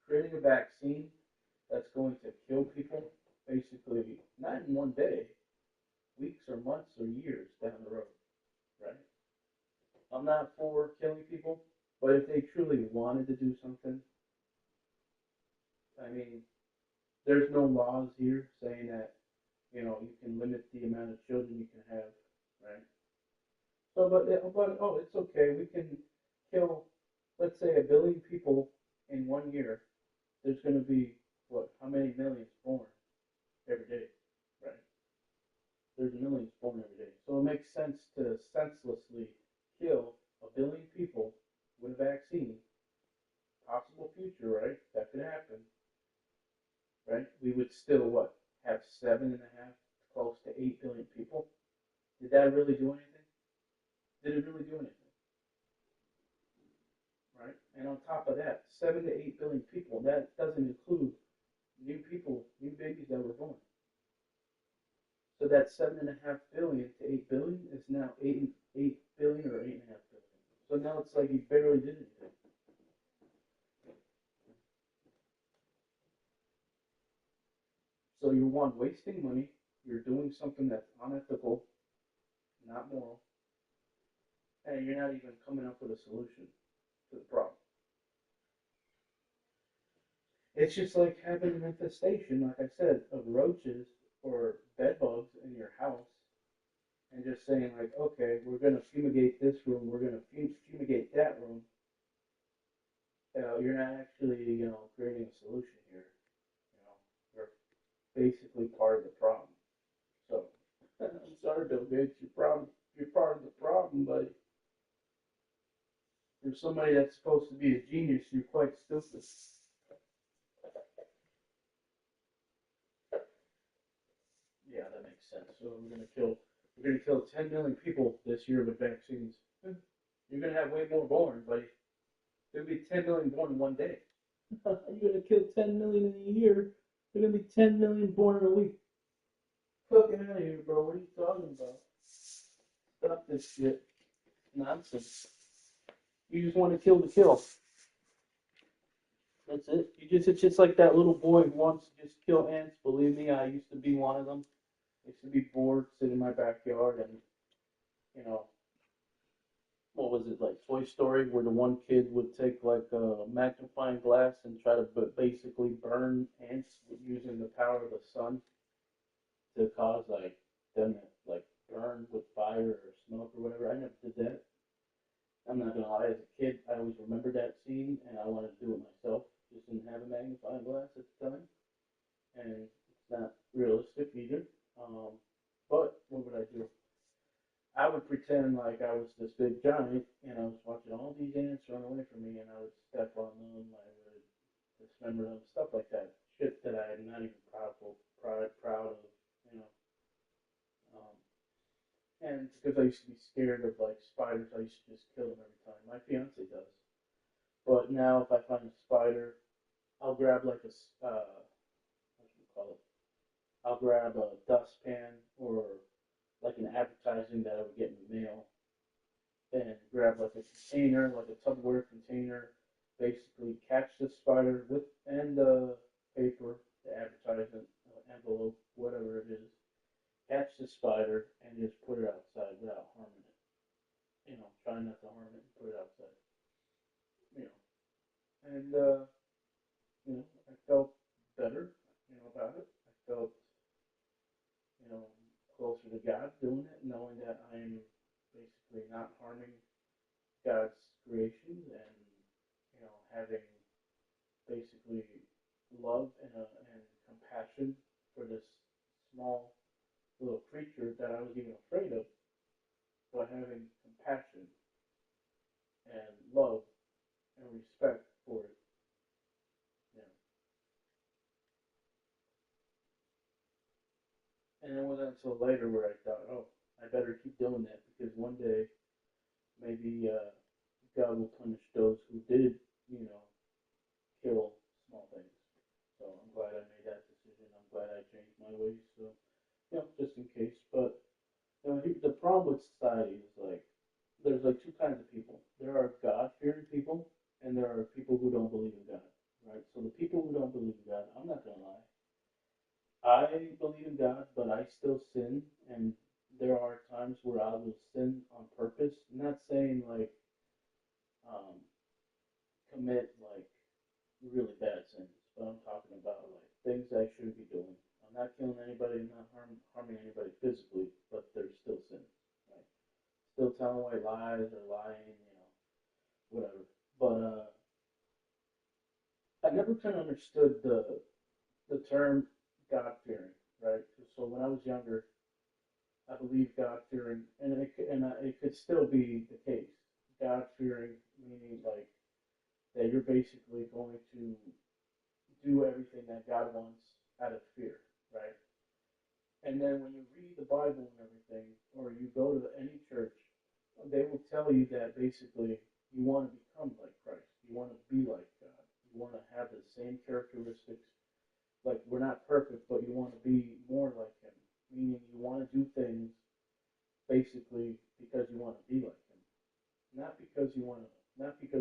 creating a vaccine that's going to kill people, basically, not in one day, weeks or months or years down the road, right? I'm not for killing people, but if they truly wanted to do something, I mean, there's no laws here saying that, you can limit the amount of children you can have, right? So, but oh, it's okay. We can kill, let's say, 1 billion people in one year. There's going to be what? How many millions born every day, right? There's millions born every day. So it makes sense to senselessly kill 1 billion people with a vaccine. Possible future, right? That could happen, right? We would still what? Have 7.5, close to 8 billion people. Did that really do anything? Did it really do anything? Right? And on top of that, 7 to 8 billion people. That doesn't include new people, new babies that were born. So that 7.5 billion to 8 billion is now 8 billion or 8.5 billion. So now it's like you barely did anything. So you're one, wasting money. You're doing something that's unethical, not moral, and you're not even coming up with a solution to the problem. It's just like having an infestation, like I said, of roaches or bed bugs in your house, and just saying like, okay, we're gonna fumigate this room, we're gonna fumigate that room. You're not actually, creating a solution here. You're basically part of the problem. So, I'm sorry, Bill Gates, you're part of the problem, but for somebody that's supposed to be a genius, you're quite stupid. Yeah, that makes sense. So we're gonna kill 10 million people this year with vaccines. You're gonna have way more born, but there'll be 10 million born in one day. You're gonna kill 10 million in a year. There're gonna be 10 million born in a week. Fucking out of here, bro. What are you talking about? Stop this shit. Nonsense. You just want to kill the kill. That's it. It's just like that little boy who wants to just kill ants. Believe me, I used to be one of them. I used to be bored, sit in my backyard, and you know, what was it like Toy Story, where the one kid would take like a magnifying glass and try to basically burn ants using the power of the sun to cause like them to like burn with fire or smoke or whatever. I never did that. I'm not gonna lie, as a kid, I always remembered that scene and I wanted to do it myself. Just didn't have a magnifying glass at the time, and it's not realistic either. But what would I do? I would pretend like I was this big giant and I was watching all these ants run away from me, and I would step on them, I would dismember them, stuff like that. Shit that I am not even proud of, you know. Um, and because I used to be scared of like spiders, I used to just kill them every time. My fiance does. But now if I find a spider, I'll grab like what do you call it? I'll grab a dustpan or like an advertising that I would get in the mail, and grab like a container, like a Tupperware container, basically catch the spider with and the paper, the advertisement, envelope, whatever it is, catch the spider and just put it outside without harming it. Try not to harm it and put it outside. You know, and I felt better, about it. I felt, you know, closer to God doing it, knowing that I'm basically not harming God's creations, and having basically love and compassion for this small little creature that I was even afraid of, but having compassion and love and respect for it. You know. And it wasn't until later where I thought, oh, I better keep doing that because one day maybe God will punish those who did, kill small things. So I'm glad I made that decision. I'm glad I changed my ways. So, just in case. But the problem with society is like there's like two kinds of people. There are God-fearing people, and there are people who don't believe in God. Right. So the people who don't believe in God, I'm not gonna lie. I believe in God, but I still sin, and there are times where I will sin on purpose. I'm not saying like um, commit like really bad sins, but I'm talking about like things I shouldn't be doing. I'm not killing anybody, I'm not harming anybody physically, but there's still sins, right? Still telling white lies or lying, whatever. But I never kind of understood the term God fearing, right? So when I was younger, I believe God fearing, and it could still be the case. God fearing meaning like that you're basically going to do everything that God wants out of fear, right? And then when you read the Bible and everything, or you go to any church, they will tell you that basically you want to become like Christ. You want to be like God. You want to have the same characteristics. Like we're not perfect, but you want to be more like Him. Meaning you want to do things basically because you want to be like Him, not because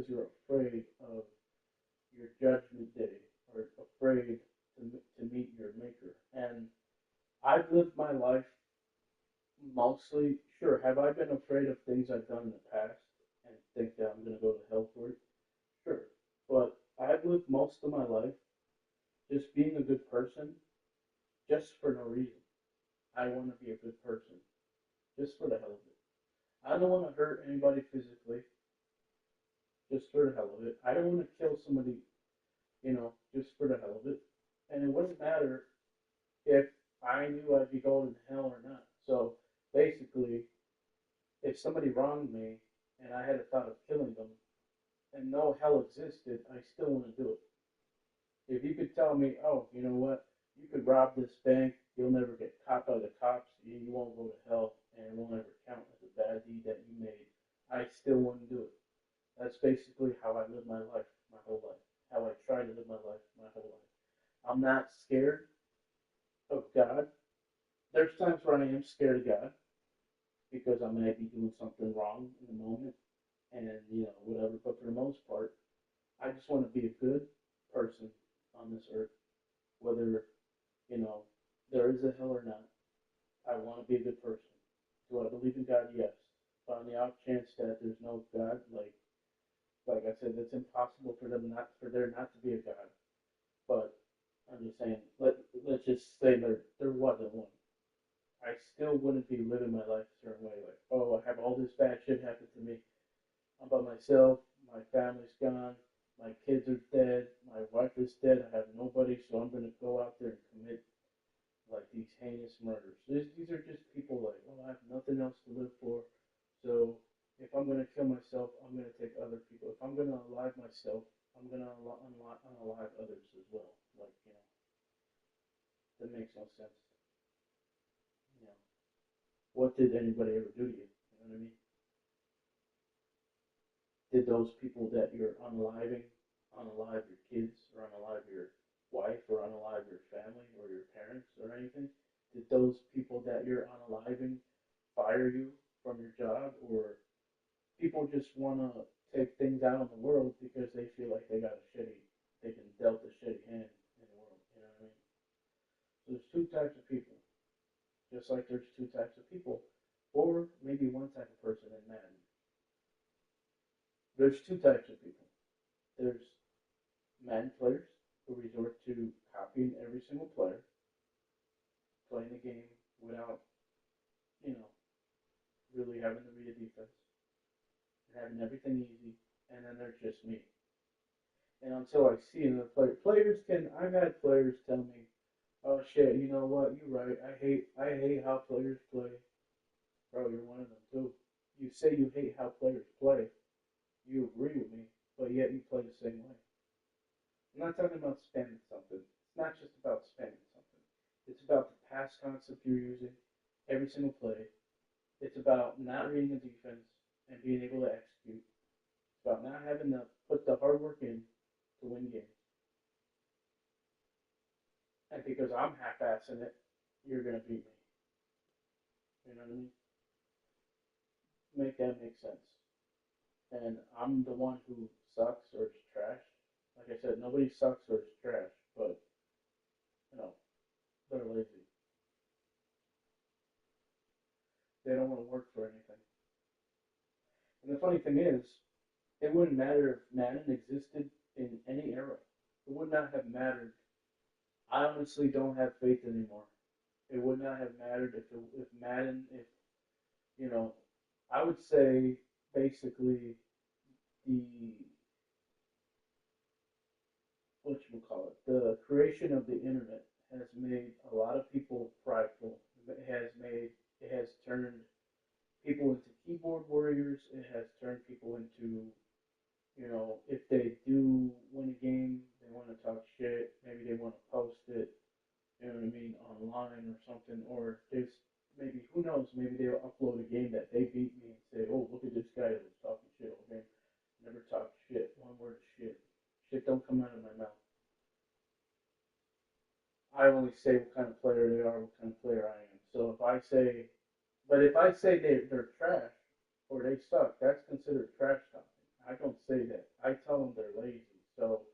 you're afraid of your judgment day or afraid to meet your Maker. And I've lived my life mostly, sure, have I been afraid of things I've done in the past and think that I'm going to go to hell for it? Sure. But I've lived most of my life just being a good person, just for no reason. I want to be a good person, just for the hell of it. I don't want to hurt anybody physically, just for the hell of it. I don't want to kill somebody, just for the hell of it. And it wouldn't matter if I knew I'd be going to hell or not. So basically, if somebody wronged me and I had a thought of killing them and no hell existed, I still want to do it. If you could tell me, oh, you know what, you could rob this bank, you'll never get caught by the cops, you won't go to hell, and it won't ever count as a bad deed that you made, I still wouldn't do it. That's basically how I live my life, my whole life. How I try to live my life, my whole life. I'm not scared of God. There's times where I am scared of God because I might be doing something wrong in the moment, and whatever. But for the most part, I just want to be a good person on this earth, whether you know there is a hell or not. I want to be a good person. Do I believe in God? Yes. But on the off chance that there's no God, like I said, it's impossible for there not to be a God. But I'm just saying, let's just say there wasn't one. I still wouldn't be living my life a certain way. Like, oh, I have all this bad shit happen to me. I'm by myself. My family's gone. My kids are dead. My wife is dead. I have nobody, so I'm gonna go out there and commit like these heinous murders. These are just people like, oh, I have nothing else to live for. So if I'm gonna kill myself, I'm gonna take other people. If I'm gonna alive myself, I'm gonna unalive others as well. That makes no sense. You know, what did anybody ever do to you? You know what I mean? Did those people that you're unaliving unalive your kids or unalive your wife or unalive your family or your parents or anything? Did those people that you're unaliving fire you from your job, or people just want to take things out on the world because they feel like they can dealt a shitty hand in the world. You know what I mean? So there's two types of people, just like there's two types of people, or maybe one type of person in Madden. There's two types of people. There's Madden players who resort to copying every single player, playing the game without, you know, really having to read a defense and having everything easy. And then there's just me. And until I see another I've had players tell me, oh shit, you know what, you're right. I hate how players play. Bro, you're one of them too. You say you hate how players play. You agree with me, but yet you play the same way. I'm not talking about spamming something. It's not just about spamming something. It's about the pass concept you're using every single play. It's about not reading the defense and being able to execute. It's about not having to put the hard work in to win games. And because I'm half-assing it, you're going to beat me. You know what I mean? Make that make sense. And I'm the one who sucks or is trash. Like I said, nobody sucks or is trash, but, you know, they're lazy. They don't want to work for anything. And the funny thing is, it wouldn't matter if Madden existed in any era. It would not have mattered. I honestly don't have faith anymore. It would not have mattered if Madden, if, you know, I would say basically the, the creation of the internet has made a lot of people prideful. It has turned people into keyboard warriors. It has turned people into, if they do win a game, they want to talk shit. Maybe they want to post it, you know what I mean, online or something. Or just maybe, who knows, maybe they'll upload a game that they beat me and say, oh, look at this guy that was talking shit all game. Never talked shit. One word of shit. Shit don't come out of my mouth. I only say what kind of player they are, what kind of player I am. So if I say they're trash or they suck, that's considered trash talking. I don't say that. I tell them they're lazy. So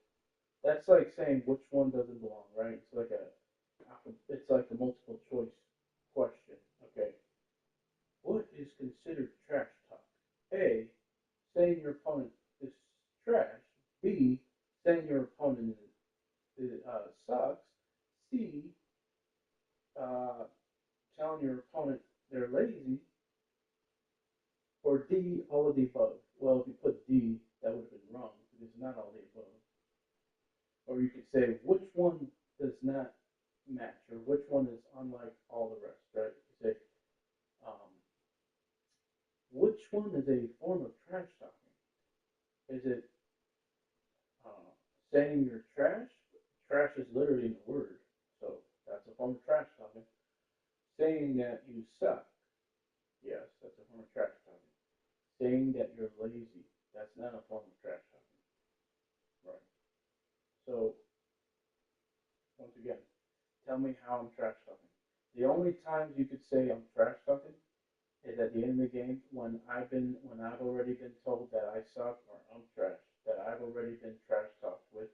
that's like saying which one doesn't belong, right? It's like a multiple choice question. Okay, what is considered trash talk? A, saying your opponent is trash. B, saying your opponent sucks. lazy, or D, all of the above. Well, if you put D, that would have been wrong because it's not all the above. Or you could say which one does not match, or which one is unlike all the rest, right? You say, um, which one is a form of trash talking? Is it saying you're trash? Trash is literally in the word, so that's a form of trash talking. Saying that you suck, yes, that's a form of trash talking. Saying that you're lazy, that's not a form of trash talking, right? So, once again, tell me how I'm trash talking. The only times you could say I'm trash talking is at the end of the game when I've already been told that I suck or I'm trash, that I've already been trash talked with,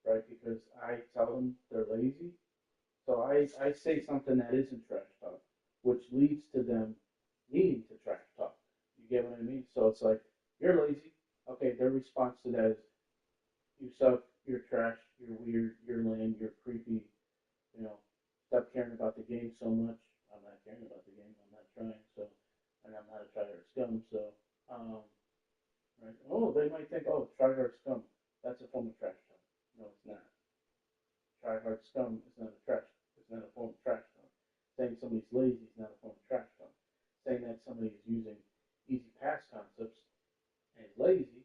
right? Because I tell them they're lazy. So I say something that isn't trash talk, which leads to them needing to trash talk. You get what I mean? So it's like, you're lazy. Okay, their response to that is, you suck, you're trash, you're weird, you're lame, you're creepy, stop caring about the game so much. I'm not caring about the game, I'm not trying, so, and I'm not a tryhard scum, so, right? Oh, they might think, oh, tryhard scum, that's a form of trash talk. No, it's not. Tryhard scum is not a trash, it's not a form of trash talk. Saying somebody's lazy is not a form of trash talk. Saying that somebody is using easy pass concepts and lazy,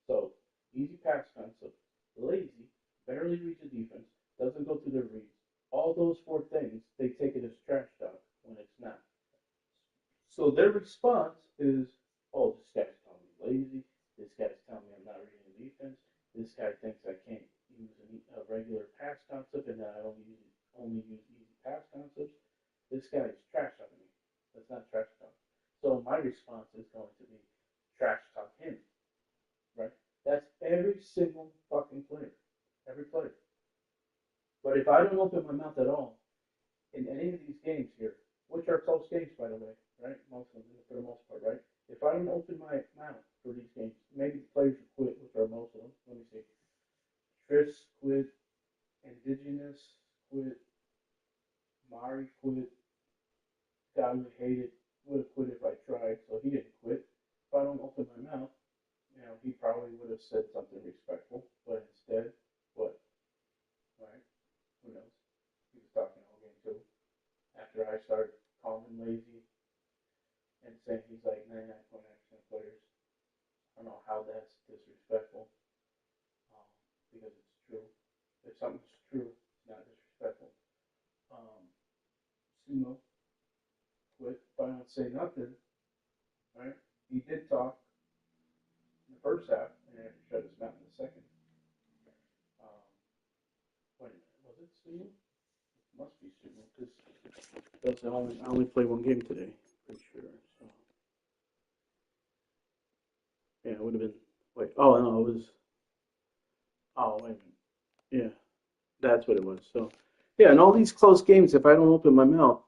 so easy pass concept, lazy, barely reads the defense, doesn't go through their reads. All those four things, they take it as trash talk when it's not. So their response is, oh, this guy's calling me lazy. This guy's telling me I'm not reading the defense. This guy thinks I can't use a regular pass concept and that I only use easy pass concepts. This guy's trash talking me. That's not trash talk. So my response is going to be trash talk him, right? That's every single fucking player. Every player. But if I don't open my mouth at all in any of these games here, which are close games, by the way, right? Most of them, for the most part, right? If I don't open my mouth for these games, maybe the players who quit, which are most of them. Let me see. Tris quit. Indigenous quit. Mari quit. Guy we hated would have quit if I tried, so he didn't quit. If I don't open my mouth, he probably would have said something respectful, but instead, what? Right? Who knows? He was talking all game too. After I started calling him lazy and saying he's like 99.9% of players. I don't know how that's disrespectful, because it's true. If something's true, it's not disrespectful. Sumo quit. If I don't say nothing, right? He did talk in the first half and then shut his mouth in the second. Wait a minute, was it Sumo? It must be Sumo because that's I only played one game today, pretty sure. So yeah, it would have been. Wait, oh no, it was. Oh wait a minute. Yeah, that's what it was. So yeah, in all these close games, if I don't open my mouth,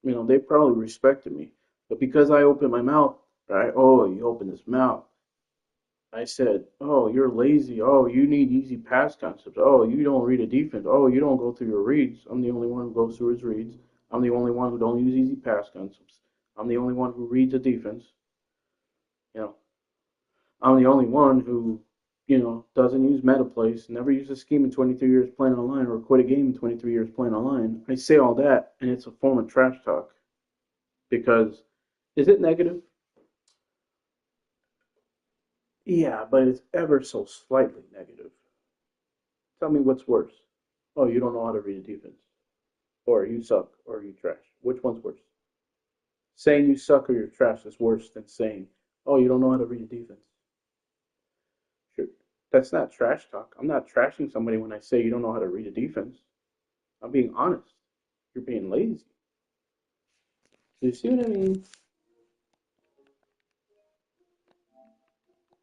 they probably respected me. But because I opened my mouth, right? Oh, you opened his mouth. I said, oh, you're lazy. Oh, you need easy pass concepts. Oh, you don't read a defense. Oh, you don't go through your reads. I'm the only one who goes through his reads. I'm the only one who don't use easy pass concepts. I'm the only one who reads a defense. You know, I'm the only one who, doesn't use meta plays, never used a scheme in 23 years playing online, or quit a game in 23 years playing online. I say all that, and it's a form of trash talk. Because, is it negative? Yeah, but it's ever so slightly negative. Tell me what's worse. Oh, you don't know how to read a defense. Or you suck, or you trash. Which one's worse? Saying you suck or you're trash is worse than saying, oh, you don't know how to read a defense. Sure. That's not trash talk. I'm not trashing somebody when I say you don't know how to read a defense. I'm being honest. You're being lazy. Do you see what I mean?